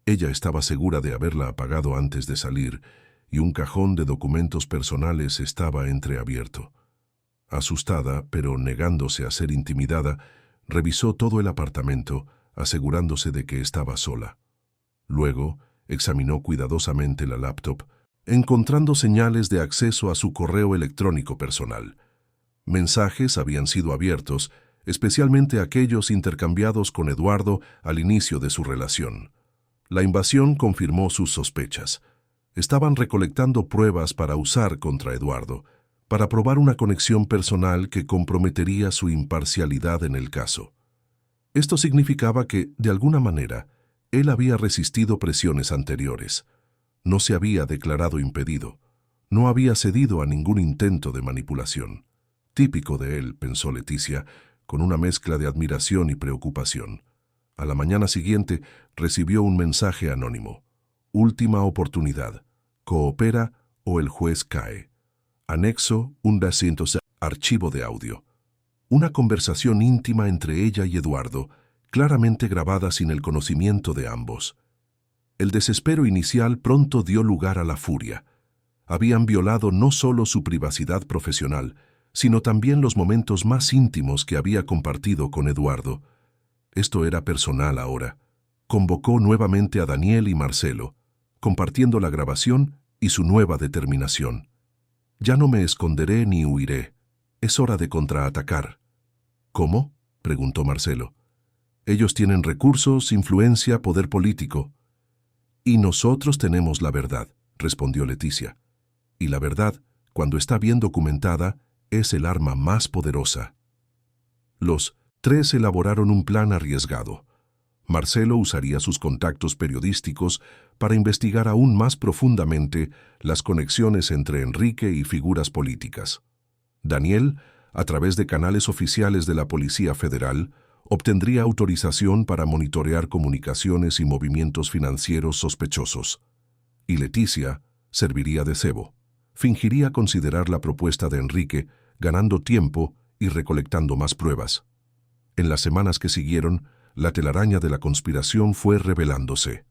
Ella estaba segura de haberla apagado antes de salir, y un cajón de documentos personales estaba entreabierto. Asustada, pero negándose a ser intimidada, revisó todo el apartamento, asegurándose de que estaba sola. Luego, examinó cuidadosamente la laptop, encontrando señales de acceso a su correo electrónico personal. Mensajes habían sido abiertos, especialmente aquellos intercambiados con Eduardo al inicio de su relación. La invasión confirmó sus sospechas. Estaban recolectando pruebas para usar contra Eduardo, para probar una conexión personal que comprometería su imparcialidad en el caso. Esto significaba que, de alguna manera, él había resistido presiones anteriores. No se había declarado impedido. No había cedido a ningún intento de manipulación. Típico de él, pensó Leticia, con una mezcla de admiración y preocupación. A la mañana siguiente recibió un mensaje anónimo. Última oportunidad. Coopera o el juez cae. Anexo 1 archivo de audio. Una conversación íntima entre ella y Eduardo, claramente grabada sin el conocimiento de ambos. El desespero inicial pronto dio lugar a la furia. Habían violado no solo su privacidad profesional, sino también los momentos más íntimos que había compartido con Eduardo. Esto era personal ahora. Convocó nuevamente a Daniel y Marcelo, compartiendo la grabación y su nueva determinación. «Ya no me esconderé ni huiré. Es hora de contraatacar». «¿Cómo?», preguntó Marcelo. «Ellos tienen recursos, influencia, poder político». «Y nosotros tenemos la verdad», respondió Leticia. «Y la verdad, cuando está bien documentada, es el arma más poderosa». Los tres elaboraron un plan arriesgado. Marcelo usaría sus contactos periodísticos para investigar aún más profundamente las conexiones entre Enrique y figuras políticas. Daniel, a través de canales oficiales de la Policía Federal, obtendría autorización para monitorear comunicaciones y movimientos financieros sospechosos. Y Leticia serviría de cebo. Fingiría considerar la propuesta de Enrique, ganando tiempo y recolectando más pruebas. En las semanas que siguieron, la telaraña de la conspiración fue revelándose.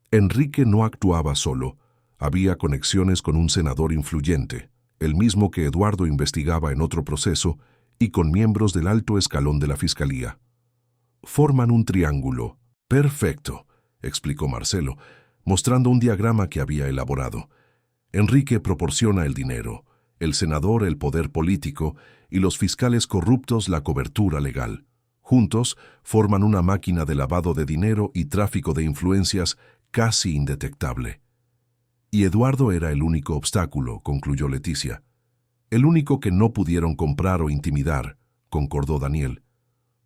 Enrique no actuaba solo. Había conexiones con un senador influyente, el mismo que Eduardo investigaba en otro proceso, y con miembros del alto escalón de la Fiscalía. «Forman un triángulo». «Perfecto», explicó Marcelo, mostrando un diagrama que había elaborado. «Enrique proporciona el dinero, el senador el poder político y los fiscales corruptos la cobertura legal. Juntos forman una máquina de lavado de dinero y tráfico de influencias casi indetectable». «Y Eduardo era el único obstáculo», concluyó Leticia. «El único que no pudieron comprar o intimidar», concordó Daniel.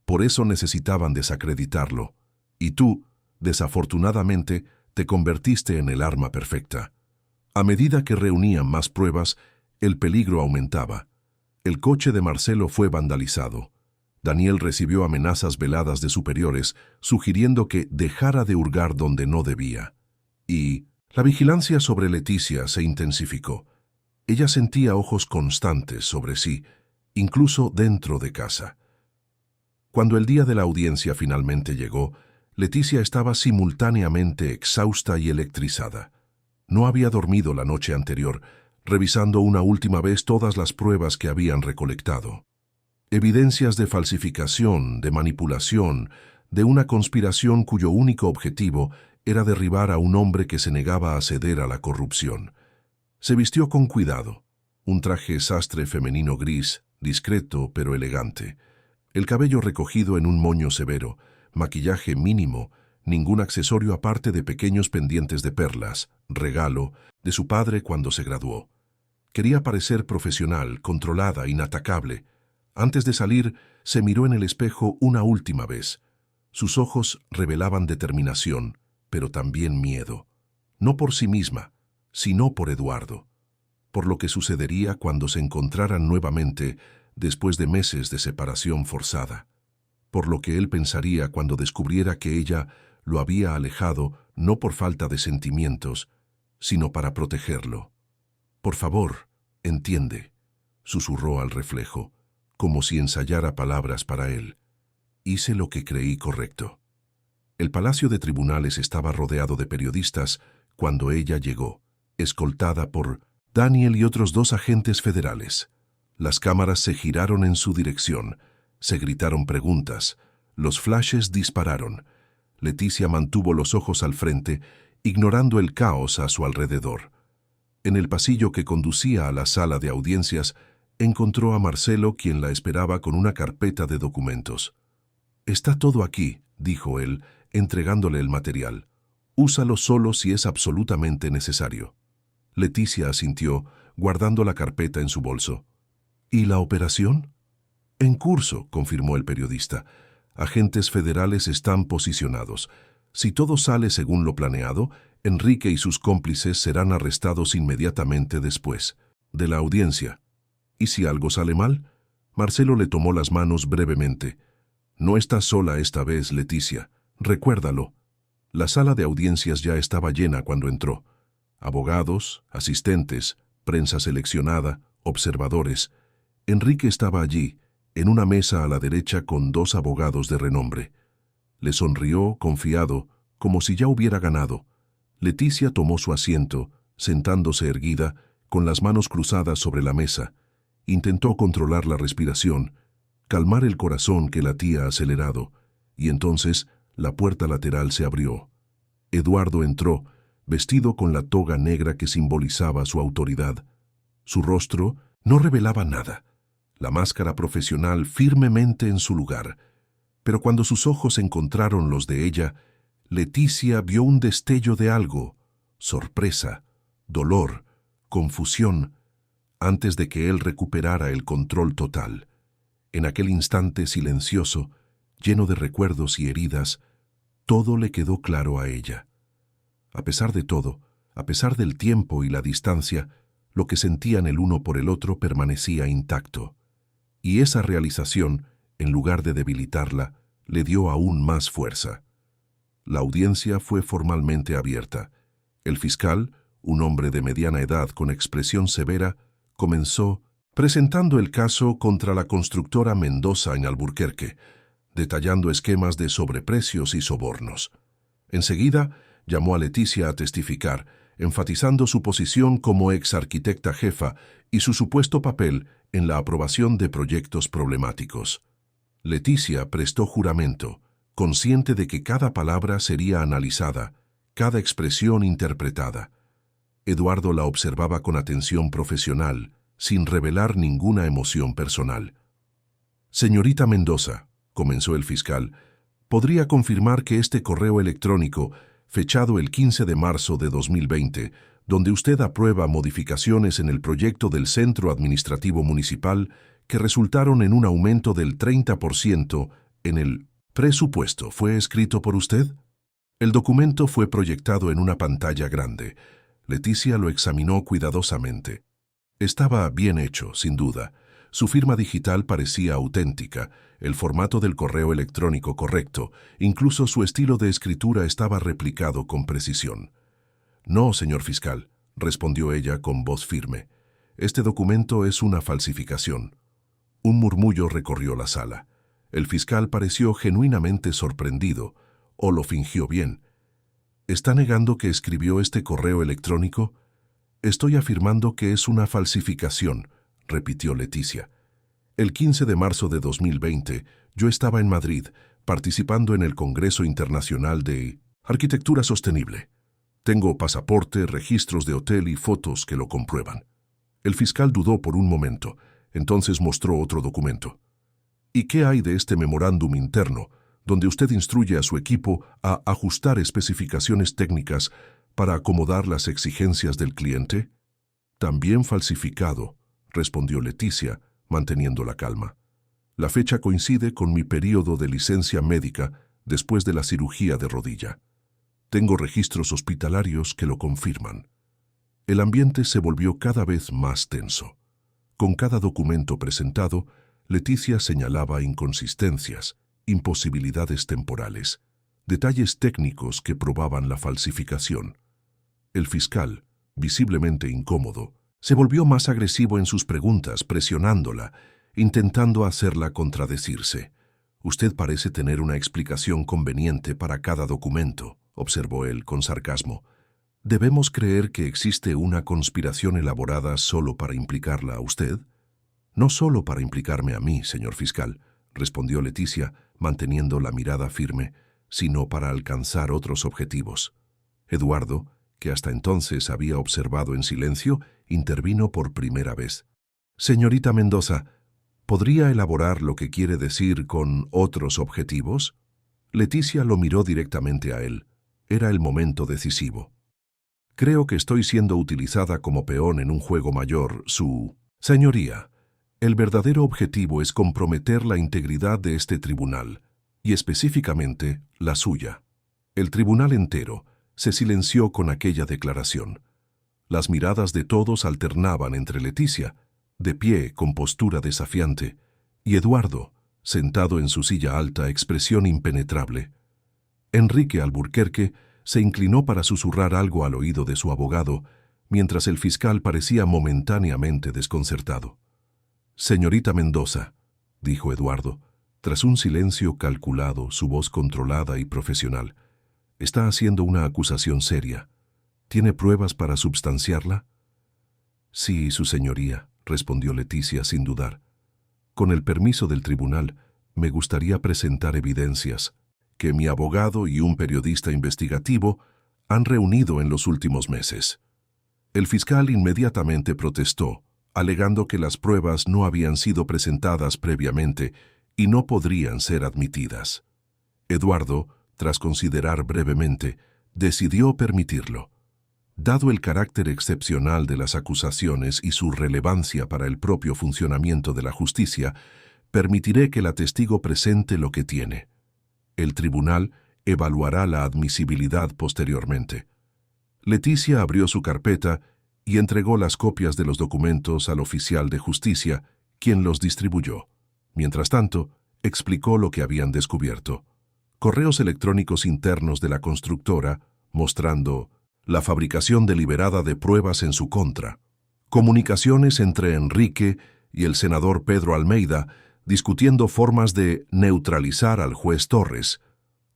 «Por eso necesitaban desacreditarlo. Y tú, desafortunadamente, te convertiste en el arma perfecta». A medida que reunían más pruebas, el peligro aumentaba. El coche de Marcelo fue vandalizado. Daniel recibió amenazas veladas de superiores, sugiriendo que dejara de hurgar donde no debía. Y la vigilancia sobre Leticia se intensificó. Ella sentía ojos constantes sobre sí, incluso dentro de casa. Cuando el día de la audiencia finalmente llegó, Leticia estaba simultáneamente exhausta y electrizada. No había dormido la noche anterior, revisando una última vez todas las pruebas que habían recolectado. Evidencias de falsificación, de manipulación, de una conspiración cuyo único objetivo era derribar a un hombre que se negaba a ceder a la corrupción. Se vistió con cuidado, un traje sastre femenino gris, discreto pero elegante. El cabello recogido en un moño severo, maquillaje mínimo, ningún accesorio aparte de pequeños pendientes de perlas, regalo de su padre cuando se graduó. Quería parecer profesional, controlada, inatacable. Antes de salir, se miró en el espejo una última vez. Sus ojos revelaban determinación, pero también miedo. No por sí misma, sino por Eduardo. Por lo que sucedería cuando se encontraran nuevamente después de meses de separación forzada. Por lo que él pensaría cuando descubriera que ella lo había alejado no por falta de sentimientos, sino para protegerlo. «Por favor, entiende», susurró al reflejo, como si ensayara palabras para él. «Hice lo que creí correcto». El palacio de tribunales estaba rodeado de periodistas cuando ella llegó, escoltada por Daniel y otros 2 agentes federales. Las cámaras se giraron en su dirección, se gritaron preguntas, los flashes dispararon. Leticia mantuvo los ojos al frente, ignorando el caos a su alrededor. En el pasillo que conducía a la sala de audiencias, encontró a Marcelo, quien la esperaba con una carpeta de documentos. «Está todo aquí», dijo él, entregándole el material. «Úsalo solo si es absolutamente necesario». Leticia asintió, guardando la carpeta en su bolso. «¿Y la operación?» «En curso», confirmó el periodista. «Agentes federales están posicionados. Si todo sale según lo planeado, Enrique y sus cómplices serán arrestados inmediatamente después de la audiencia. ¿Y si algo sale mal?» Marcelo le tomó las manos brevemente. «No estás sola esta vez, Leticia. Recuérdalo». La sala de audiencias ya estaba llena cuando entró. Abogados, asistentes, prensa seleccionada, observadores. Enrique estaba allí, en una mesa a la derecha con 2 abogados de renombre. Le sonrió, confiado, como si ya hubiera ganado. Leticia tomó su asiento, sentándose erguida, con las manos cruzadas sobre la mesa. Intentó controlar la respiración, calmar el corazón que latía acelerado, y entonces la puerta lateral se abrió. Eduardo entró, vestido con la toga negra que simbolizaba su autoridad. Su rostro no revelaba nada, la máscara profesional firmemente en su lugar. Pero cuando sus ojos encontraron los de ella, Leticia vio un destello de algo: sorpresa, dolor, confusión, antes de que él recuperara el control total. En aquel instante silencioso, lleno de recuerdos y heridas, todo le quedó claro a ella. A pesar de todo, a pesar del tiempo y la distancia, lo que sentían el uno por el otro permanecía intacto. Y esa realización, en lugar de debilitarla, le dio aún más fuerza. La audiencia fue formalmente abierta. El fiscal, un hombre de mediana edad con expresión severa, comenzó presentando el caso contra la constructora Mendoza en Alburquerque, detallando esquemas de sobreprecios y sobornos. Enseguida, llamó a Leticia a testificar, enfatizando su posición como ex-arquitecta jefa y su supuesto papel en la aprobación de proyectos problemáticos. Leticia prestó juramento, consciente de que cada palabra sería analizada, cada expresión interpretada. Eduardo la observaba con atención profesional, sin revelar ninguna emoción personal. «Señorita Mendoza», comenzó el fiscal, «¿podría confirmar que este correo electrónico, fechado el 15 de marzo de 2020, donde usted aprueba modificaciones en el proyecto del Centro Administrativo Municipal que resultaron en un aumento del 30% en el presupuesto, fue escrito por usted?» El documento fue proyectado en una pantalla grande. Leticia lo examinó cuidadosamente. Estaba bien hecho, sin duda. Su firma digital parecía auténtica, el formato del correo electrónico correcto, incluso su estilo de escritura estaba replicado con precisión. «No, señor fiscal», respondió ella con voz firme. «Este documento es una falsificación». Un murmullo recorrió la sala. El fiscal pareció genuinamente sorprendido, o lo fingió bien. «¿Está negando que escribió este correo electrónico?» «Estoy afirmando que es una falsificación», repitió Leticia. «El 15 de marzo de 2020, yo estaba en Madrid, participando en el Congreso Internacional de Arquitectura Sostenible. Tengo pasaporte, registros de hotel y fotos que lo comprueban». El fiscal dudó por un momento, entonces mostró otro documento. «¿Y qué hay de este memorándum interno, donde usted instruye a su equipo a ajustar especificaciones técnicas para acomodar las exigencias del cliente?» «También falsificado», respondió Leticia, manteniendo la calma. «La fecha coincide con mi período de licencia médica después de la cirugía de rodilla. Tengo registros hospitalarios que lo confirman». El ambiente se volvió cada vez más tenso. Con cada documento presentado, Leticia señalaba inconsistencias, imposibilidades temporales, detalles técnicos que probaban la falsificación. El fiscal, visiblemente incómodo, se volvió más agresivo en sus preguntas, presionándola, intentando hacerla contradecirse. «Usted parece tener una explicación conveniente para cada documento», observó él con sarcasmo. «¿Debemos creer que existe una conspiración elaborada solo para implicarla a usted?» «No solo para implicarme a mí, señor fiscal», respondió Leticia, manteniendo la mirada firme, «sino para alcanzar otros objetivos». Eduardo, que hasta entonces había observado en silencio, intervino por primera vez. «Señorita Mendoza, ¿podría elaborar lo que quiere decir con otros objetivos?» Leticia lo miró directamente a él. Era el momento decisivo. «Creo que estoy siendo utilizada como peón en un juego mayor, su señoría. El verdadero objetivo es comprometer la integridad de este tribunal, y específicamente la suya». El tribunal entero se silenció con aquella declaración. Las miradas de todos alternaban entre Leticia, de pie con postura desafiante, y Eduardo, sentado en su silla alta, expresión impenetrable. Enrique Alburquerque se inclinó para susurrar algo al oído de su abogado, mientras el fiscal parecía momentáneamente desconcertado. «Señorita Mendoza», dijo Eduardo, tras un silencio calculado, su voz controlada y profesional, «está haciendo una acusación seria. ¿Tiene pruebas para substanciarla?» «Sí, su señoría», respondió Leticia sin dudar. «Con el permiso del tribunal, me gustaría presentar evidencias que mi abogado y un periodista investigativo han reunido en los últimos meses». El fiscal inmediatamente protestó, alegando que las pruebas no habían sido presentadas previamente y no podrían ser admitidas. Eduardo, tras considerar brevemente, decidió permitirlo. Dado el carácter excepcional de las acusaciones y su relevancia para el propio funcionamiento de la justicia, permitiré que la testigo presente lo que tiene. El tribunal evaluará la admisibilidad posteriormente. Leticia abrió su carpeta y entregó las copias de los documentos al oficial de justicia, quien los distribuyó. Mientras tanto, explicó lo que habían descubierto. Correos electrónicos internos de la constructora, mostrando la fabricación deliberada de pruebas en su contra. Comunicaciones entre Enrique y el senador Pedro Almeida, discutiendo formas de neutralizar al juez Torres.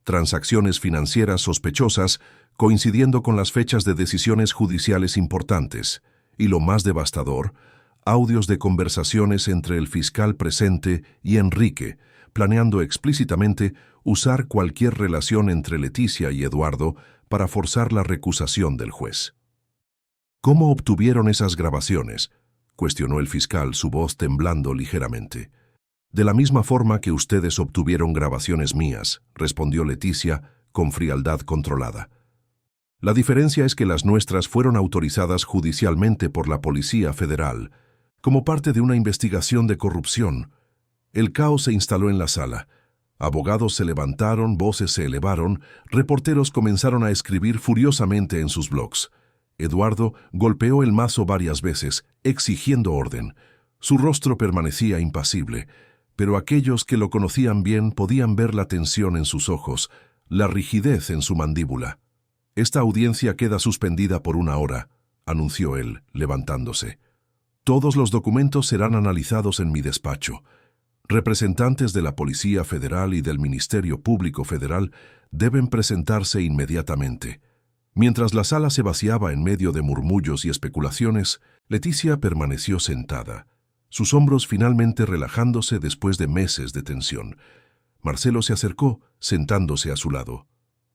Transacciones financieras sospechosas coincidiendo con las fechas de decisiones judiciales importantes. Y lo más devastador, audios de conversaciones entre el fiscal presente y Enrique, planeando explícitamente usar cualquier relación entre Leticia y Eduardo para forzar la recusación del juez. «¿Cómo obtuvieron esas grabaciones?», cuestionó el fiscal, su voz temblando ligeramente. «De la misma forma que ustedes obtuvieron grabaciones mías», respondió Leticia con frialdad controlada. «La diferencia es que las nuestras fueron autorizadas judicialmente por la Policía Federal, como parte de una investigación de corrupción». El caos se instaló en la sala. Abogados se levantaron, voces se elevaron, reporteros comenzaron a escribir furiosamente en sus blogs. Eduardo golpeó el mazo varias veces, exigiendo orden. Su rostro permanecía impasible, pero aquellos que lo conocían bien podían ver la tensión en sus ojos, la rigidez en su mandíbula. «Esta audiencia queda suspendida por 1 hora», anunció él, levantándose. «Todos los documentos serán analizados en mi despacho. Representantes de la Policía Federal y del Ministerio Público Federal deben presentarse inmediatamente». Mientras la sala se vaciaba en medio de murmullos y especulaciones, Leticia permaneció sentada, sus hombros finalmente relajándose después de meses de tensión. Marcelo se acercó, sentándose a su lado.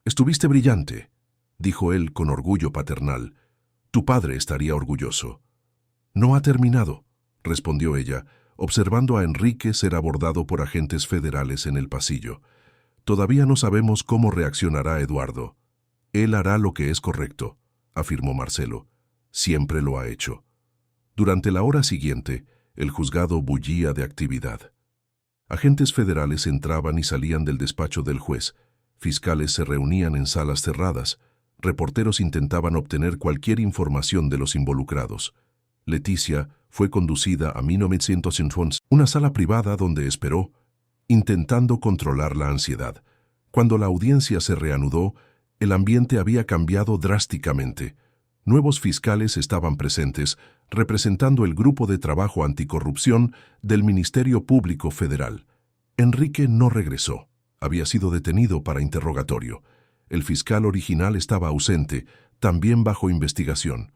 «Estuviste brillante», dijo él con orgullo paternal. «Tu padre estaría orgulloso». «No ha terminado», respondió ella, observando a Enrique ser abordado por agentes federales en el pasillo. «Todavía no sabemos cómo reaccionará Eduardo». «Él hará lo que es correcto», afirmó Marcelo. «Siempre lo ha hecho». Durante la hora siguiente, el juzgado bullía de actividad. Agentes federales entraban y salían del despacho del juez, fiscales se reunían en salas cerradas, reporteros intentaban obtener cualquier información de los involucrados. Leticia fue conducida a 1911, una sala privada donde esperó, intentando controlar la ansiedad. Cuando la audiencia se reanudó, el ambiente había cambiado drásticamente. Nuevos fiscales estaban presentes, representando el Grupo de Trabajo Anticorrupción del Ministerio Público Federal. Enrique no regresó. Había sido detenido para interrogatorio. El fiscal original estaba ausente, también bajo investigación.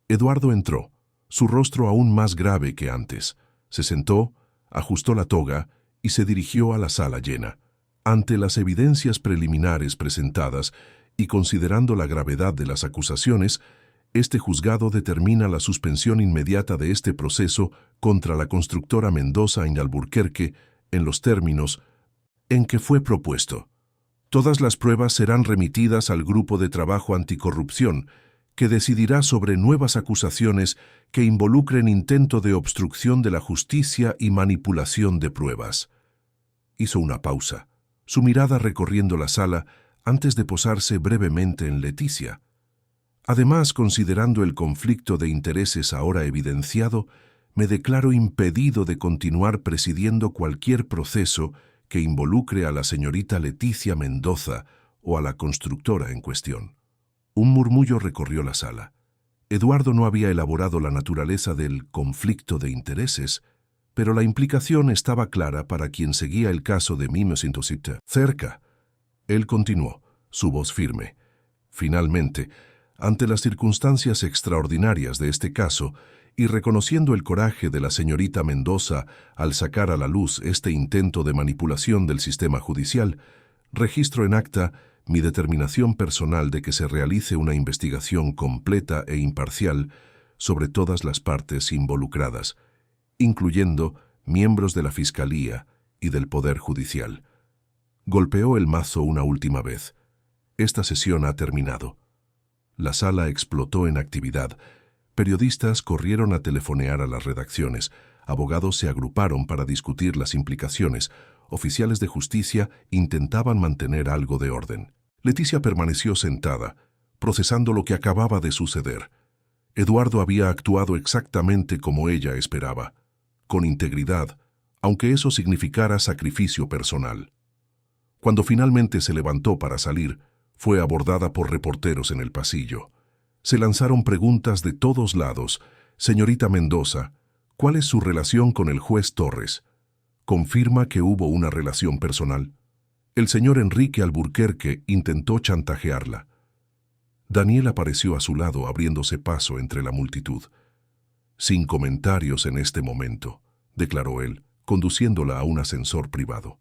Eduardo entró, su rostro aún más grave que antes. Se sentó, ajustó la toga y se dirigió a la sala llena. Ante las evidencias preliminares presentadas y considerando la gravedad de las acusaciones, este juzgado determina la suspensión inmediata de este proceso contra la constructora Mendoza en Alburquerque en los términos en que fue propuesto. Todas las pruebas serán remitidas al Grupo de Trabajo Anticorrupción, que decidirá sobre nuevas acusaciones que involucren intento de obstrucción de la justicia y manipulación de pruebas. Hizo una pausa, su mirada recorriendo la sala antes de posarse brevemente en Leticia. Además, considerando el conflicto de intereses ahora evidenciado, me declaro impedido de continuar presidiendo cualquier proceso que involucre a la señorita Leticia Mendoza o a la constructora en cuestión. Un murmullo recorrió la sala. Eduardo no había elaborado la naturaleza del conflicto de intereses, pero la implicación estaba clara para quien seguía el caso de Mimosintosita. Cerca. Él continuó, su voz firme. Finalmente, ante las circunstancias extraordinarias de este caso, y reconociendo el coraje de la señorita Mendoza al sacar a la luz este intento de manipulación del sistema judicial, registro en acta mi determinación personal de que se realice una investigación completa e imparcial sobre todas las partes involucradas, incluyendo miembros de la Fiscalía y del Poder Judicial. Golpeó el mazo una última vez. Esta sesión ha terminado. La sala explotó en actividad. Periodistas corrieron a telefonear a las redacciones. Abogados se agruparon para discutir las implicaciones. Oficiales de justicia intentaban mantener algo de orden. Leticia permaneció sentada, procesando lo que acababa de suceder. Eduardo había actuado exactamente como ella esperaba, con integridad, aunque eso significara sacrificio personal. Cuando finalmente se levantó para salir, fue abordada por reporteros en el pasillo. Se lanzaron preguntas de todos lados. Señorita Mendoza, ¿cuál es su relación con el juez Torres? ¿Confirma que hubo una relación personal? El señor Enrique Alburquerque intentó chantajearla. Daniel apareció a su lado abriéndose paso entre la multitud. Sin comentarios en este momento, declaró él, conduciéndola a un ascensor privado.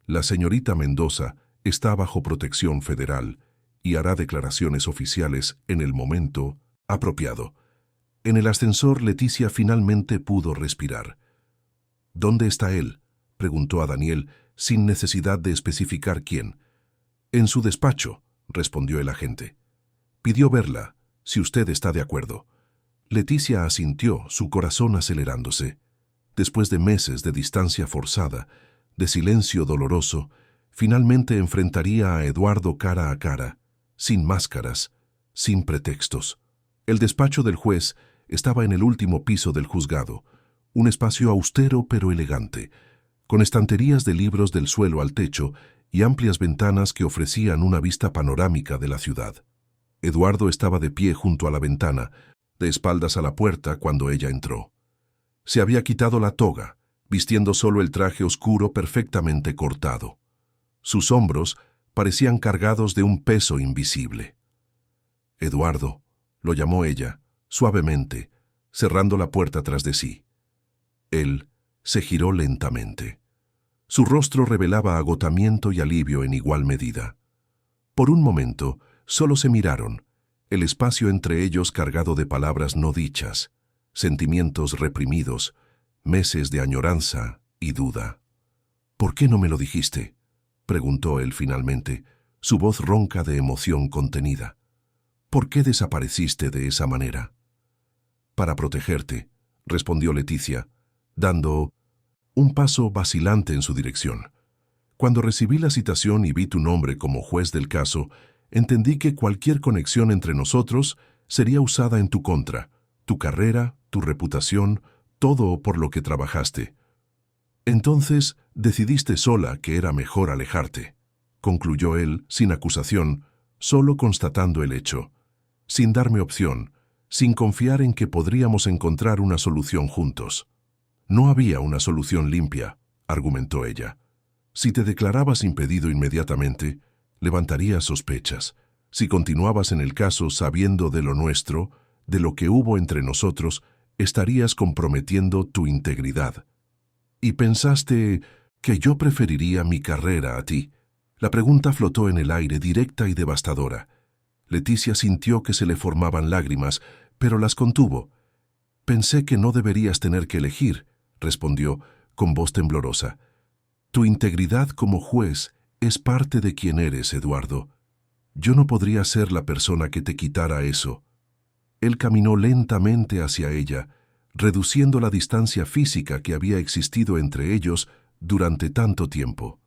La señorita Mendoza está bajo protección federal y hará declaraciones oficiales en el momento apropiado. En el ascensor, Leticia finalmente pudo respirar. ¿Dónde está él?, preguntó a Daniel, sin necesidad de especificar quién. En su despacho, respondió el agente. Pidió verla, si usted está de acuerdo. Leticia asintió, su corazón acelerándose. Después de meses de distancia forzada, de silencio doloroso, finalmente enfrentaría a Eduardo cara a cara, sin máscaras, sin pretextos. El despacho del juez estaba en el último piso del juzgado, un espacio austero pero elegante, con estanterías de libros del suelo al techo y amplias ventanas que ofrecían una vista panorámica de la ciudad. Eduardo estaba de pie junto a la ventana, de espaldas a la puerta cuando ella entró. Se había quitado la toga, vistiendo solo el traje oscuro perfectamente cortado. Sus hombros parecían cargados de un peso invisible. Eduardo, lo llamó ella, suavemente, cerrando la puerta tras de sí. Él se giró lentamente. Su rostro revelaba agotamiento y alivio en igual medida. Por un momento, solo se miraron, el espacio entre ellos cargado de palabras no dichas, sentimientos reprimidos, meses de añoranza y duda. ¿Por qué no me lo dijiste?, preguntó él finalmente, su voz ronca de emoción contenida. ¿Por qué desapareciste de esa manera? Para protegerte, respondió Leticia, dando un paso vacilante en su dirección. Cuando recibí la citación y vi tu nombre como juez del caso, entendí que cualquier conexión entre nosotros sería usada en tu contra, tu carrera, tu reputación, todo por lo que trabajaste. Entonces decidiste sola que era mejor alejarte, concluyó él, sin acusación, solo constatando el hecho, sin darme opción, sin confiar en que podríamos encontrar una solución juntos. No había una solución limpia, argumentó ella. Si te declarabas impedido inmediatamente, levantarías sospechas. Si continuabas en el caso sabiendo de lo nuestro, de lo que hubo entre nosotros, estarías comprometiendo tu integridad. Y pensaste que yo preferiría mi carrera a ti. La pregunta flotó en el aire, directa y devastadora. Leticia sintió que se le formaban lágrimas, pero las contuvo. Pensé que no deberías tener que elegir, respondió, con voz temblorosa. Tu integridad como juez es parte de quien eres, Eduardo. Yo no podría ser la persona que te quitara eso. Él caminó lentamente hacia ella, reduciendo la distancia física que había existido entre ellos durante tanto tiempo.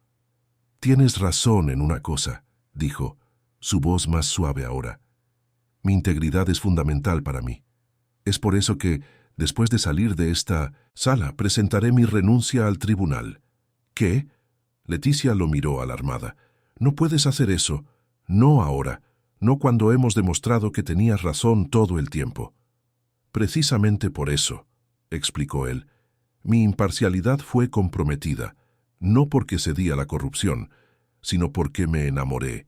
Tienes razón en una cosa, dijo, su voz más suave ahora. Mi integridad es fundamental para mí. Es por eso que, después de salir de esta sala, presentaré mi renuncia al tribunal. ¿Qué? Leticia lo miró alarmada. No puedes hacer eso. No ahora. no cuando hemos demostrado que tenías razón todo el tiempo. Precisamente por eso, explicó él, mi imparcialidad fue comprometida, no porque cedí a la corrupción, sino porque me enamoré.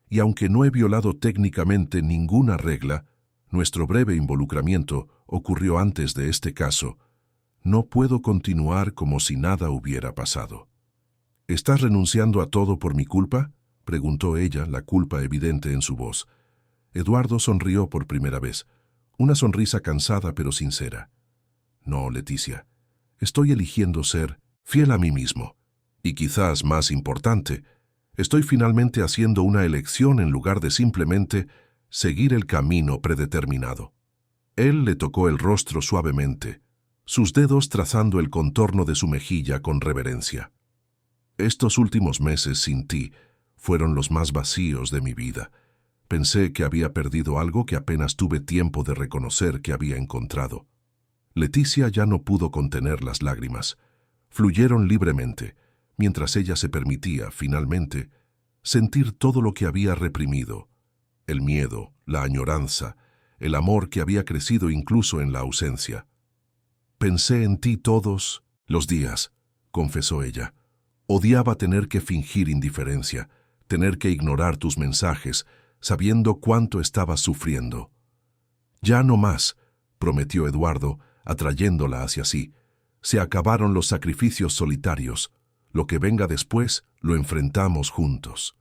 Y aunque no he violado técnicamente ninguna regla, nuestro breve involucramiento ocurrió antes de este caso. No puedo continuar como si nada hubiera pasado. ¿Estás renunciando a todo por mi culpa?, preguntó ella, la culpa evidente en su voz. Eduardo sonrió por primera vez, una sonrisa cansada pero sincera. No, Leticia, estoy eligiendo ser fiel a mí mismo. Y quizás más importante, estoy finalmente haciendo una elección en lugar de simplemente seguir el camino predeterminado. Él le tocó el rostro suavemente, sus dedos trazando el contorno de su mejilla con reverencia. Estos últimos meses sin ti fueron los más vacíos de mi vida. Pensé que había perdido algo que apenas tuve tiempo de reconocer que había encontrado. Leticia ya no pudo contener las lágrimas. Fluyeron libremente, mientras ella se permitía, finalmente, sentir todo lo que había reprimido. El miedo, la añoranza, el amor que había crecido incluso en la ausencia. Pensé en ti todos los días, confesó ella. Odiaba tener que fingir indiferencia, tener que ignorar tus mensajes, sabiendo cuánto estabas sufriendo. Ya no más, prometió Eduardo, atrayéndola hacia sí. Se acabaron los sacrificios solitarios. Lo que venga después lo enfrentamos juntos.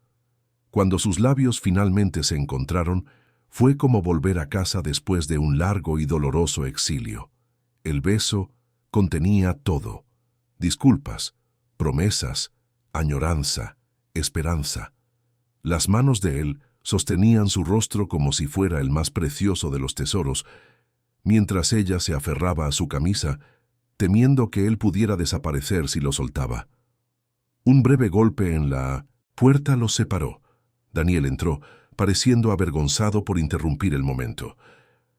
Cuando sus labios finalmente se encontraron, fue como volver a casa después de un largo y doloroso exilio. El beso contenía todo: disculpas, promesas, añoranza, esperanza. Las manos de él sostenían su rostro como si fuera el más precioso de los tesoros, mientras ella se aferraba a su camisa, temiendo que él pudiera desaparecer si lo soltaba. Un breve golpe en la puerta los separó. Daniel entró, pareciendo avergonzado por interrumpir el momento.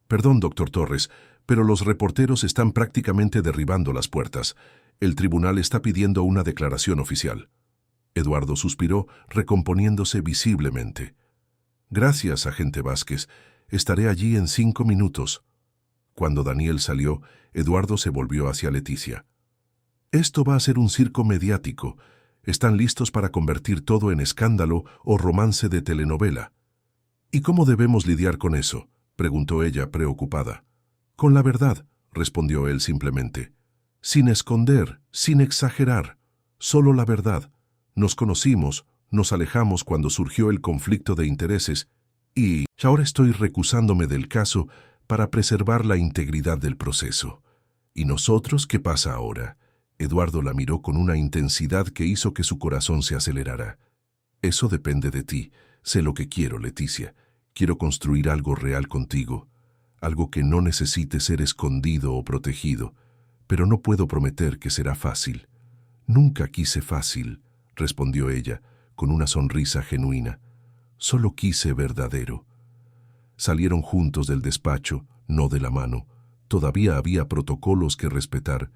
«Perdón, doctor Torres, pero los reporteros están prácticamente derribando las puertas. El tribunal está pidiendo una declaración oficial». Eduardo suspiró, recomponiéndose visiblemente. «Gracias, agente Vázquez. Estaré allí en 5 minutos». Cuando Daniel salió, Eduardo se volvió hacia Leticia. «Esto va a ser un circo mediático. Están listos para convertir todo en escándalo o romance de telenovela». «¿Y cómo debemos lidiar con eso?», preguntó ella, preocupada. «Con la verdad», respondió él simplemente. «Sin esconder, sin exagerar. Solo la verdad. Nos conocimos, nos alejamos cuando surgió el conflicto de intereses y ahora estoy recusándome del caso para preservar la integridad del proceso. ¿Y nosotros qué pasa ahora?». Eduardo la miró con una intensidad que hizo que su corazón se acelerara. «Eso depende de ti. Sé lo que quiero, Leticia. Quiero construir algo real contigo, algo que no necesite ser escondido o protegido, pero no puedo prometer que será fácil». «Nunca quise fácil», respondió ella, con una sonrisa genuina. «Solo quise verdadero». Salieron juntos del despacho, no de la mano. Todavía había protocolos que respetar,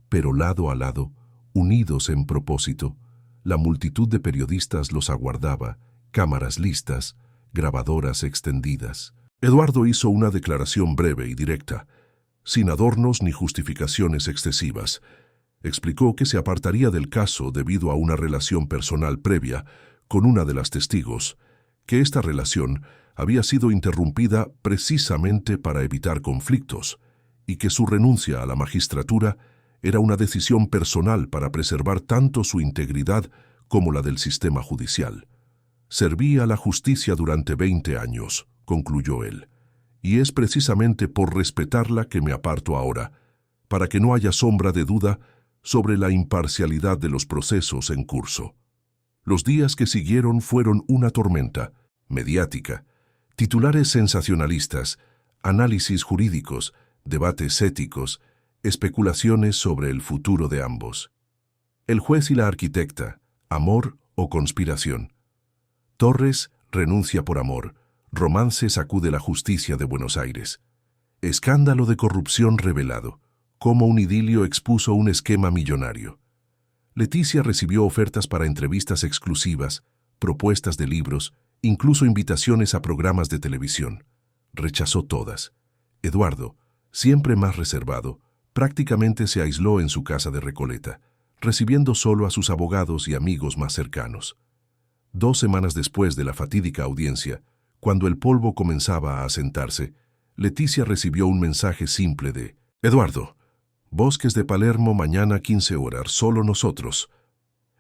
pero lado a lado, unidos en propósito. La multitud de periodistas los aguardaba, cámaras listas, grabadoras extendidas. Eduardo hizo una declaración breve y directa, sin adornos ni justificaciones excesivas. Explicó que se apartaría del caso debido a una relación personal previa con una de las testigos, que esta relación había sido interrumpida precisamente para evitar conflictos y que su renuncia a la magistratura era una decisión personal para preservar tanto su integridad como la del sistema judicial. «Serví a la justicia durante 20 años», concluyó él, «y es precisamente por respetarla que me aparto ahora, para que no haya sombra de duda sobre la imparcialidad de los procesos en curso». Los días que siguieron fueron una tormenta mediática, titulares sensacionalistas, análisis jurídicos, debates éticos, especulaciones sobre el futuro de ambos. El juez y la arquitecta, amor o conspiración. Torres renuncia por amor, romance sacude la justicia de Buenos Aires. Escándalo de corrupción revelado, cómo un idilio expuso un esquema millonario. Leticia recibió ofertas para entrevistas exclusivas, propuestas de libros incluso invitaciones a programas de televisión. Rechazó todas. Eduardo, siempre más reservado, prácticamente se aisló en su casa de Recoleta, recibiendo solo a sus abogados y amigos más cercanos. 2 semanas después de la fatídica audiencia, cuando el polvo comenzaba a asentarse, Leticia recibió un mensaje simple de Eduardo, Bosques de Palermo mañana 15 horas, solo nosotros.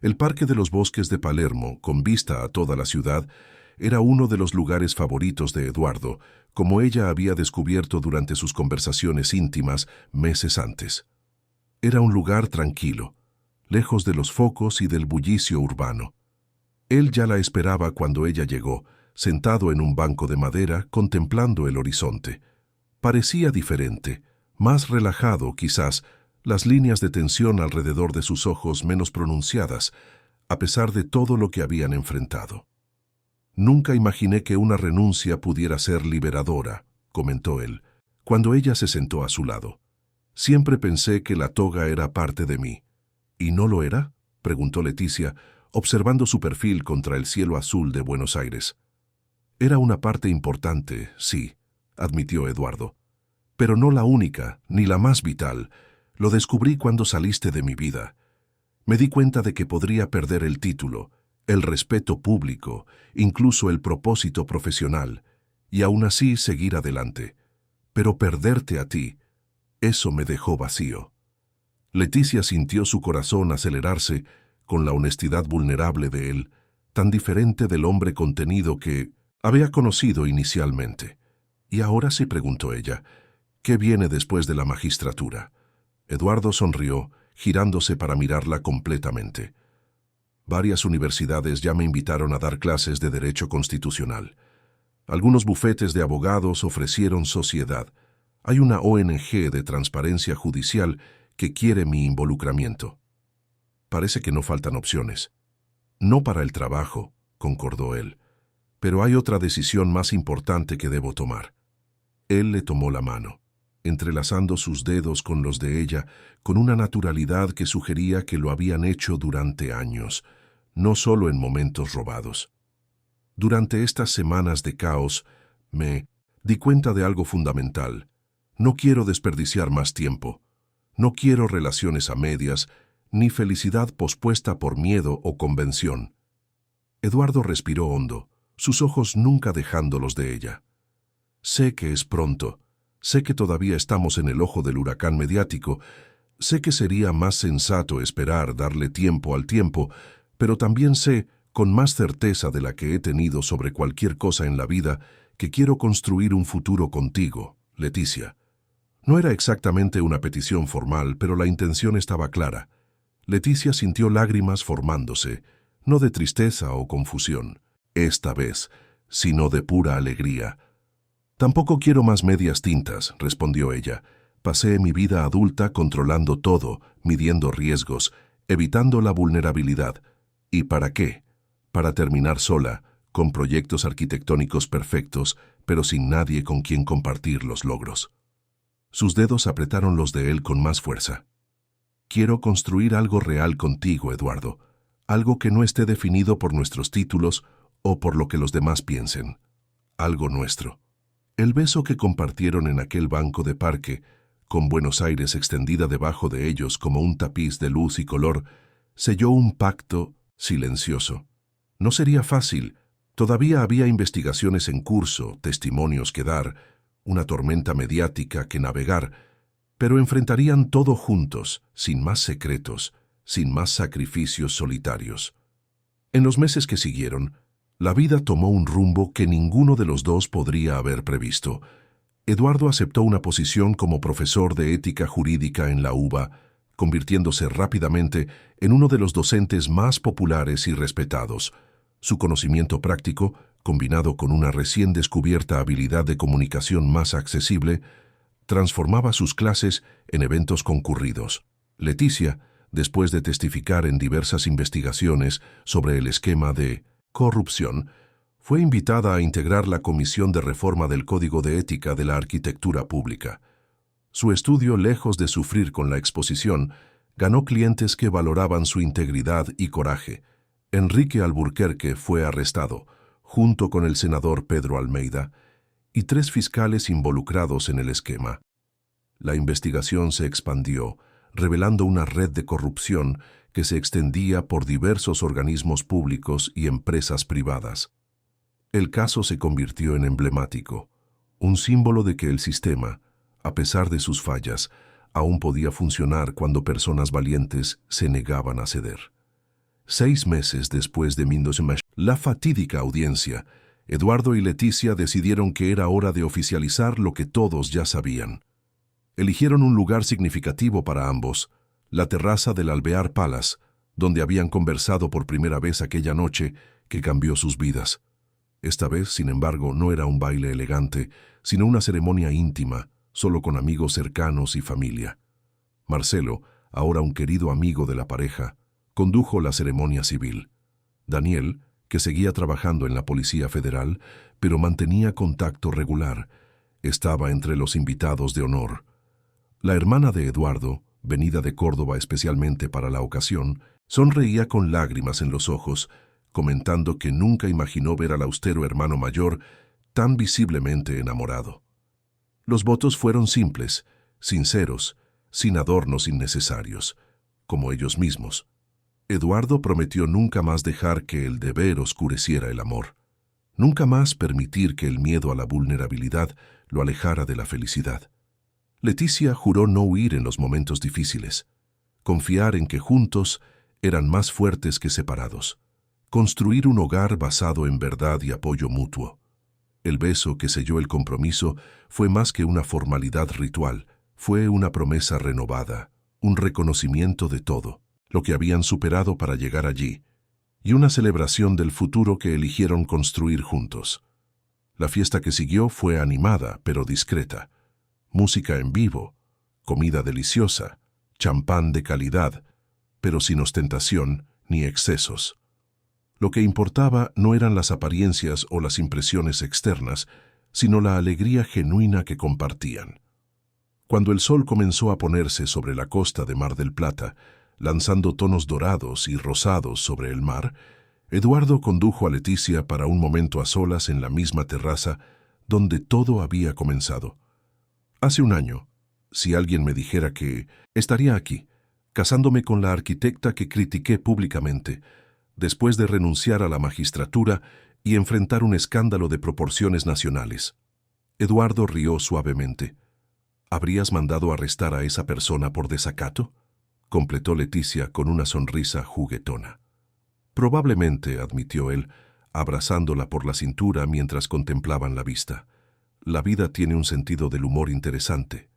El Parque de los Bosques de Palermo, con vista a toda la ciudad, era uno de los lugares favoritos de Eduardo, como ella había descubierto durante sus conversaciones íntimas meses antes. Era un lugar tranquilo, lejos de los focos y del bullicio urbano. Él ya la esperaba cuando ella llegó, sentado en un banco de madera, contemplando el horizonte. Parecía diferente, más relajado quizás, las líneas de tensión alrededor de sus ojos menos pronunciadas, a pesar de todo lo que habían enfrentado. «Nunca imaginé que una renuncia pudiera ser liberadora», comentó él, cuando ella se sentó a su lado. «Siempre pensé que la toga era parte de mí». «¿Y no lo era?», preguntó Leticia, observando su perfil contra el cielo azul de Buenos Aires. «Era una parte importante, sí», admitió Eduardo. «Pero no la única, ni la más vital. Lo descubrí cuando saliste de mi vida. Me di cuenta de que podría perder el título, el respeto público, incluso el propósito profesional, y aún así seguir adelante. Pero perderte a ti, eso me dejó vacío». Leticia sintió su corazón acelerarse con la honestidad vulnerable de él, tan diferente del hombre contenido que había conocido inicialmente. «¿Y ahora?», se preguntó ella, «¿qué viene después de la magistratura?». Eduardo sonrió, girándose para mirarla completamente. «Varias universidades ya me invitaron a dar clases de Derecho Constitucional. Algunos bufetes de abogados ofrecieron sociedad. Hay una ONG de transparencia judicial que quiere mi involucramiento. Parece que no faltan opciones». «No para el trabajo», concordó él, «pero hay otra decisión más importante que debo tomar». Él le tomó la mano, entrelazando sus dedos con los de ella, con una naturalidad que sugería que lo habían hecho durante años, no solo en momentos robados. «Durante estas semanas de caos, me di cuenta de algo fundamental. No quiero desperdiciar más tiempo. No quiero relaciones a medias, ni felicidad pospuesta por miedo o convención». Eduardo respiró hondo, sus ojos nunca dejándolos de ella. «Sé que es pronto. Sé que todavía estamos en el ojo del huracán mediático. Sé que sería más sensato esperar, darle tiempo al tiempo, pero también sé, con más certeza de la que he tenido sobre cualquier cosa en la vida, que quiero construir un futuro contigo, Leticia». No era exactamente una petición formal, pero la intención estaba clara. Leticia sintió lágrimas formándose, no de tristeza o confusión, esta vez, sino de pura alegría. «Tampoco quiero más medias tintas», respondió ella. «Pasé mi vida adulta controlando todo, midiendo riesgos, evitando la vulnerabilidad. ¿Y para qué? Para terminar sola, con proyectos arquitectónicos perfectos, pero sin nadie con quien compartir los logros». Sus dedos apretaron los de él con más fuerza. «Quiero construir algo real contigo, Eduardo, algo que no esté definido por nuestros títulos o por lo que los demás piensen. Algo nuestro». El beso que compartieron en aquel banco de parque, con Buenos Aires extendida debajo de ellos como un tapiz de luz y color, selló un pacto silencioso. No sería fácil. Todavía había investigaciones en curso, testimonios que dar, una tormenta mediática que navegar, pero enfrentarían todo juntos, sin más secretos, sin más sacrificios solitarios. En los meses que siguieron, la vida tomó un rumbo que ninguno de los dos podría haber previsto. Eduardo aceptó una posición como profesor de ética jurídica en la UBA, convirtiéndose rápidamente en uno de los docentes más populares y respetados. Su conocimiento práctico, combinado con una recién descubierta habilidad de comunicación más accesible, transformaba sus clases en eventos concurridos. Leticia, después de testificar en diversas investigaciones sobre el esquema de corrupción, fue invitada a integrar la Comisión de Reforma del Código de Ética de la Arquitectura Pública. Su estudio, lejos de sufrir con la exposición, ganó clientes que valoraban su integridad y coraje. Enrique Alburquerque fue arrestado, junto con el senador Pedro Almeida, y 3 fiscales involucrados en el esquema. La investigación se expandió, revelando una red de corrupción que se extendía por diversos organismos públicos y empresas privadas. El caso se convirtió en emblemático, un símbolo de que el sistema, a pesar de sus fallas, aún podía funcionar cuando personas valientes se negaban a ceder. 6 meses después de la fatídica audiencia, Eduardo y Leticia decidieron que era hora de oficializar lo que todos ya sabían. Eligieron un lugar significativo para ambos, la terraza del Alvear Palace, donde habían conversado por primera vez aquella noche que cambió sus vidas. Esta vez, sin embargo, no era un baile elegante, sino una ceremonia íntima, solo con amigos cercanos y familia. Marcelo, ahora un querido amigo de la pareja, condujo la ceremonia civil. Daniel, que seguía trabajando en la Policía Federal, pero mantenía contacto regular, estaba entre los invitados de honor. La hermana de Eduardo, venida de Córdoba especialmente para la ocasión, sonreía con lágrimas en los ojos, comentando que nunca imaginó ver al austero hermano mayor tan visiblemente enamorado. Los votos fueron simples, sinceros, sin adornos innecesarios, como ellos mismos. Eduardo prometió nunca más dejar que el deber oscureciera el amor, nunca más permitir que el miedo a la vulnerabilidad lo alejara de la felicidad. Leticia juró no huir en los momentos difíciles, confiar en que juntos eran más fuertes que separados, construir un hogar basado en verdad y apoyo mutuo. El beso que selló el compromiso fue más que una formalidad ritual, fue una promesa renovada, un reconocimiento de todo lo que habían superado para llegar allí, y una celebración del futuro que eligieron construir juntos. La fiesta que siguió fue animada, pero discreta. Música en vivo, comida deliciosa, champán de calidad, pero sin ostentación ni excesos. Lo que importaba no eran las apariencias o las impresiones externas, sino la alegría genuina que compartían. Cuando el sol comenzó a ponerse sobre la costa de Mar del Plata, lanzando tonos dorados y rosados sobre el mar, Eduardo condujo a Leticia para un momento a solas en la misma terraza donde todo había comenzado. Hace un año, si alguien me dijera que estaría aquí, casándome con la arquitecta que critiqué públicamente, después de renunciar a la magistratura y enfrentar un escándalo de proporciones nacionales. Eduardo rió suavemente. ¿Habrías mandado arrestar a esa persona por desacato?, completó Leticia con una sonrisa juguetona. Probablemente, admitió él, abrazándola por la cintura mientras contemplaban la vista. La vida tiene un sentido del humor interesante.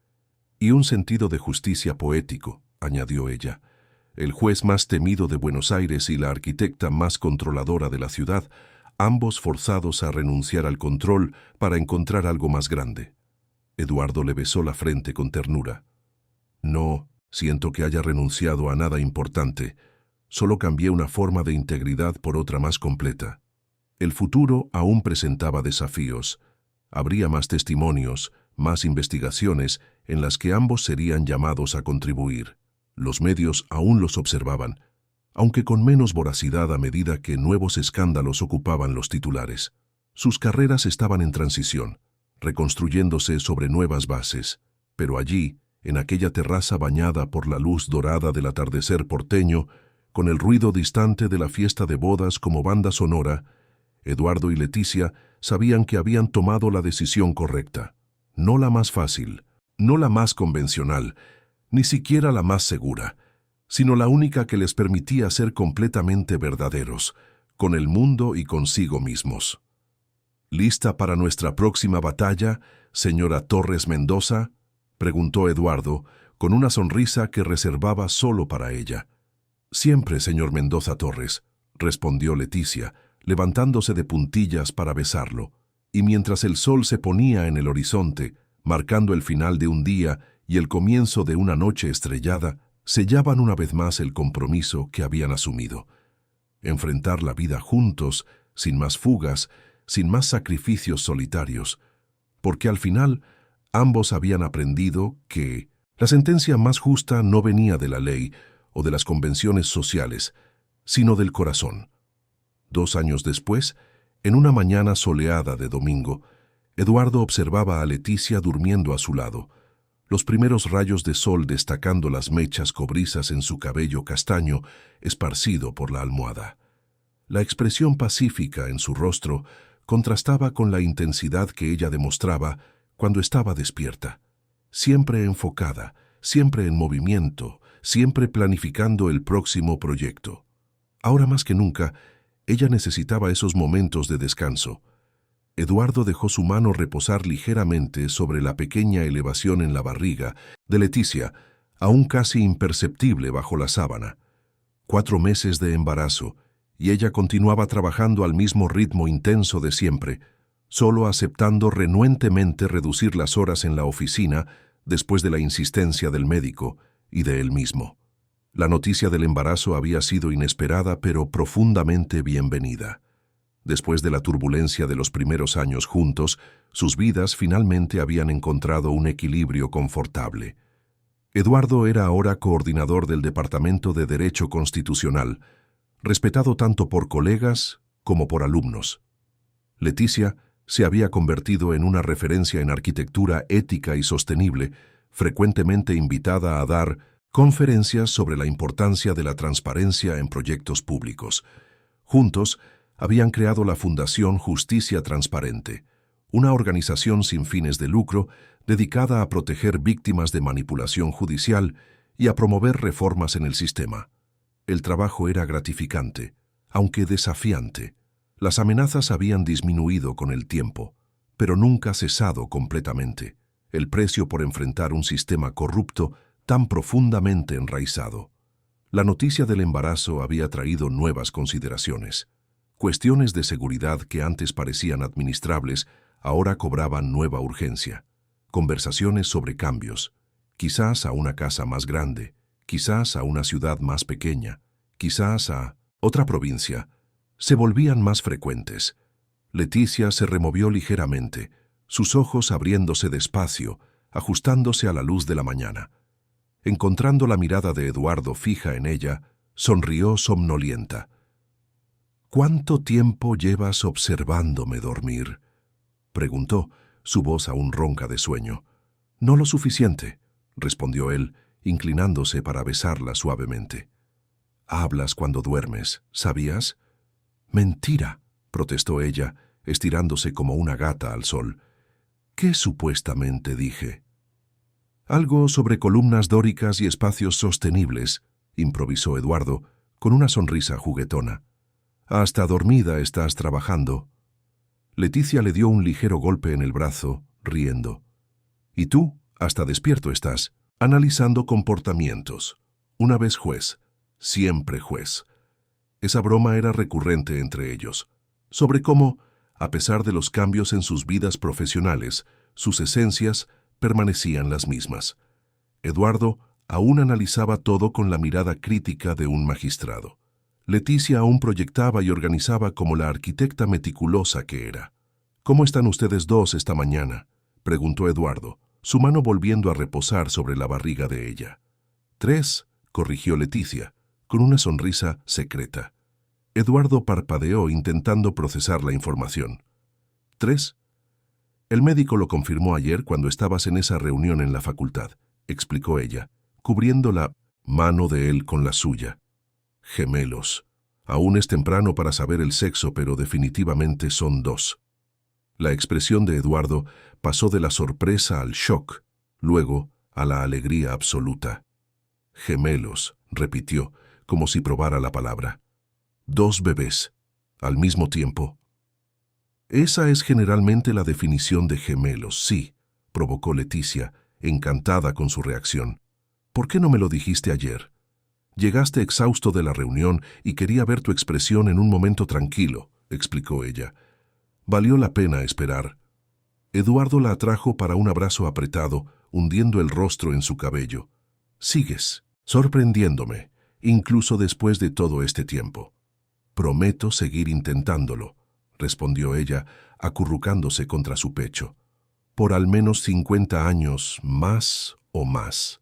Y un sentido de justicia poético, añadió ella. El juez más temido de Buenos Aires y la arquitecta más controladora de la ciudad, ambos forzados a renunciar al control para encontrar algo más grande. Eduardo le besó la frente con ternura. No siento que haya renunciado a nada importante, solo cambié una forma de integridad por otra más completa. El futuro aún presentaba desafíos. Habría más testimonios, más investigaciones en las que ambos serían llamados a contribuir. Los medios aún los observaban, aunque con menos voracidad a medida que nuevos escándalos ocupaban los titulares. Sus carreras estaban en transición, reconstruyéndose sobre nuevas bases, pero allí, en aquella terraza bañada por la luz dorada del atardecer porteño, con el ruido distante de la fiesta de bodas como banda sonora, Eduardo y Leticia sabían que habían tomado la decisión correcta. No la más fácil, no la más convencional, ni siquiera la más segura, sino la única que les permitía ser completamente verdaderos, con el mundo y consigo mismos. ¿Lista para nuestra próxima batalla, señora Torres Mendoza?, preguntó Eduardo, con una sonrisa que reservaba solo para ella. Siempre, señor Mendoza Torres, respondió Leticia, levantándose de puntillas para besarlo, y mientras el sol se ponía en el horizonte, marcando el final de un día y el comienzo de una noche estrellada, sellaban una vez más el compromiso que habían asumido. Enfrentar la vida juntos, sin más fugas, sin más sacrificios solitarios, porque al final ambos habían aprendido que la sentencia más justa no venía de la ley o de las convenciones sociales, sino del corazón. 2 años después, En una mañana soleada de domingo, Eduardo observaba a Leticia durmiendo a su lado, los primeros rayos de sol destacando las mechas cobrizas en su cabello castaño esparcido por la almohada. La expresión pacífica en su rostro contrastaba con la intensidad que ella demostraba cuando estaba despierta, siempre enfocada, siempre en movimiento, siempre planificando el próximo proyecto. Ahora más que nunca, ella necesitaba esos momentos de descanso. Eduardo dejó su mano reposar ligeramente sobre la pequeña elevación en la barriga de Leticia, aún casi imperceptible bajo la sábana. 4 meses de embarazo, y ella continuaba trabajando al mismo ritmo intenso de siempre, solo aceptando renuentemente reducir las horas en la oficina después de la insistencia del médico y de él mismo. La noticia del embarazo había sido inesperada pero profundamente bienvenida. Después de la turbulencia de los primeros años juntos, sus vidas finalmente habían encontrado un equilibrio confortable. Eduardo era ahora coordinador del Departamento de Derecho Constitucional, respetado tanto por colegas como por alumnos. Leticia se había convertido en una referencia en arquitectura ética y sostenible, frecuentemente invitada a dar conferencias sobre la importancia de la transparencia en proyectos públicos. Juntos, habían creado la Fundación Justicia Transparente, una organización sin fines de lucro dedicada a proteger víctimas de manipulación judicial y a promover reformas en el sistema. El trabajo era gratificante, aunque desafiante. Las amenazas habían disminuido con el tiempo, pero nunca cesado completamente. El precio por enfrentar un sistema corrupto tan profundamente enraizado. La noticia del embarazo había traído nuevas consideraciones. Cuestiones de seguridad que antes parecían administrables ahora cobraban nueva urgencia. Conversaciones sobre cambios, quizás a una casa más grande, quizás a una ciudad más pequeña, quizás a otra provincia, se volvían más frecuentes. Leticia se removió ligeramente, sus ojos abriéndose despacio, ajustándose a la luz de la mañana. Encontrando la mirada de Eduardo fija en ella, sonrió somnolienta. «¿Cuánto tiempo llevas observándome dormir?», preguntó, su voz aún ronca de sueño. «No lo suficiente», respondió él, inclinándose para besarla suavemente. «Hablas cuando duermes, ¿sabías?». «Mentira», protestó ella, estirándose como una gata al sol. «¿Qué supuestamente dije?». «Algo sobre columnas dóricas y espacios sostenibles», improvisó Eduardo, con una sonrisa juguetona. «Hasta dormida estás trabajando». Leticia le dio un ligero golpe en el brazo, riendo. «Y tú, hasta despierto estás, analizando comportamientos. Una vez juez, siempre juez». Esa broma era recurrente entre ellos, sobre cómo, a pesar de los cambios en sus vidas profesionales, sus esencias permanecían las mismas. Eduardo aún analizaba todo con la mirada crítica de un magistrado. Leticia aún proyectaba y organizaba como la arquitecta meticulosa que era. «¿Cómo están ustedes dos esta mañana?», preguntó Eduardo, su mano volviendo a reposar sobre la barriga de ella. «3», corrigió Leticia, con una sonrisa secreta. Eduardo parpadeó intentando procesar la información. «3. El médico lo confirmó ayer cuando estabas en esa reunión en la facultad», explicó ella, cubriendo la mano de él con la suya. «Gemelos. Aún es temprano para saber el sexo, pero definitivamente son 2». La expresión de Eduardo pasó de la sorpresa al shock, luego a la alegría absoluta. «Gemelos», repitió, como si probara la palabra. «2 bebés, al mismo tiempo». «Esa es generalmente la definición de gemelos, sí», provocó Leticia, encantada con su reacción. «¿Por qué no me lo dijiste ayer? Llegaste exhausto de la reunión y quería ver tu expresión en un momento tranquilo», explicó ella. «Valió la pena esperar». Eduardo la atrajo para un abrazo apretado, hundiendo el rostro en su cabello. «Sigues, sorprendiéndome, incluso después de todo este tiempo». «Prometo seguir intentándolo», respondió ella, acurrucándose contra su pecho. «Por al menos 50 años, más o más».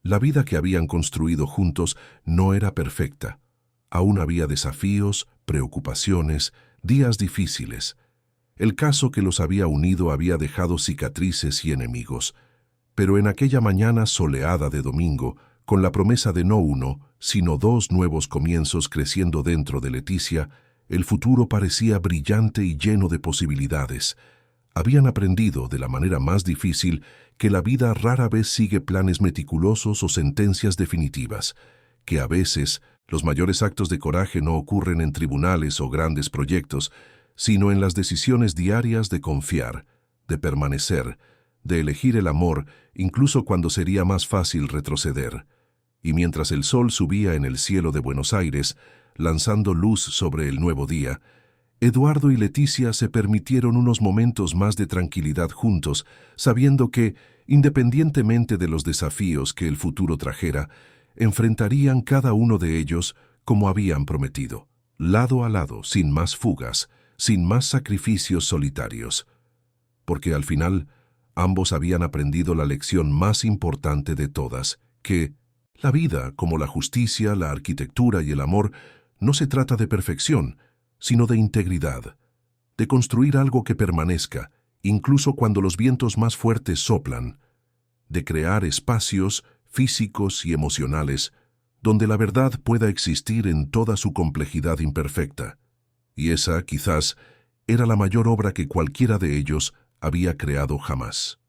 La vida que habían construido juntos no era perfecta. Aún había desafíos, preocupaciones, días difíciles. El caso que los había unido había dejado cicatrices y enemigos, pero en aquella mañana soleada de domingo, con la promesa de no uno, sino dos nuevos comienzos creciendo dentro de Leticia, el futuro parecía brillante y lleno de posibilidades. Habían aprendido, de la manera más difícil, que la vida rara vez sigue planes meticulosos o sentencias definitivas, que a veces los mayores actos de coraje no ocurren en tribunales o grandes proyectos, sino en las decisiones diarias de confiar, de permanecer, de elegir el amor, incluso cuando sería más fácil retroceder. Y mientras el sol subía en el cielo de Buenos Aires, lanzando luz sobre el nuevo día, Eduardo y Leticia se permitieron unos momentos más de tranquilidad juntos, sabiendo que, independientemente de los desafíos que el futuro trajera, enfrentarían cada uno de ellos como habían prometido, lado a lado, sin más fugas, sin más sacrificios solitarios. Porque al final, ambos habían aprendido la lección más importante de todas, que la vida, como la justicia, la arquitectura y el amor, no se trata de perfección, sino de integridad, de construir algo que permanezca, incluso cuando los vientos más fuertes soplan, de crear espacios físicos y emocionales donde la verdad pueda existir en toda su complejidad imperfecta. Y esa, quizás, era la mayor obra que cualquiera de ellos había creado jamás.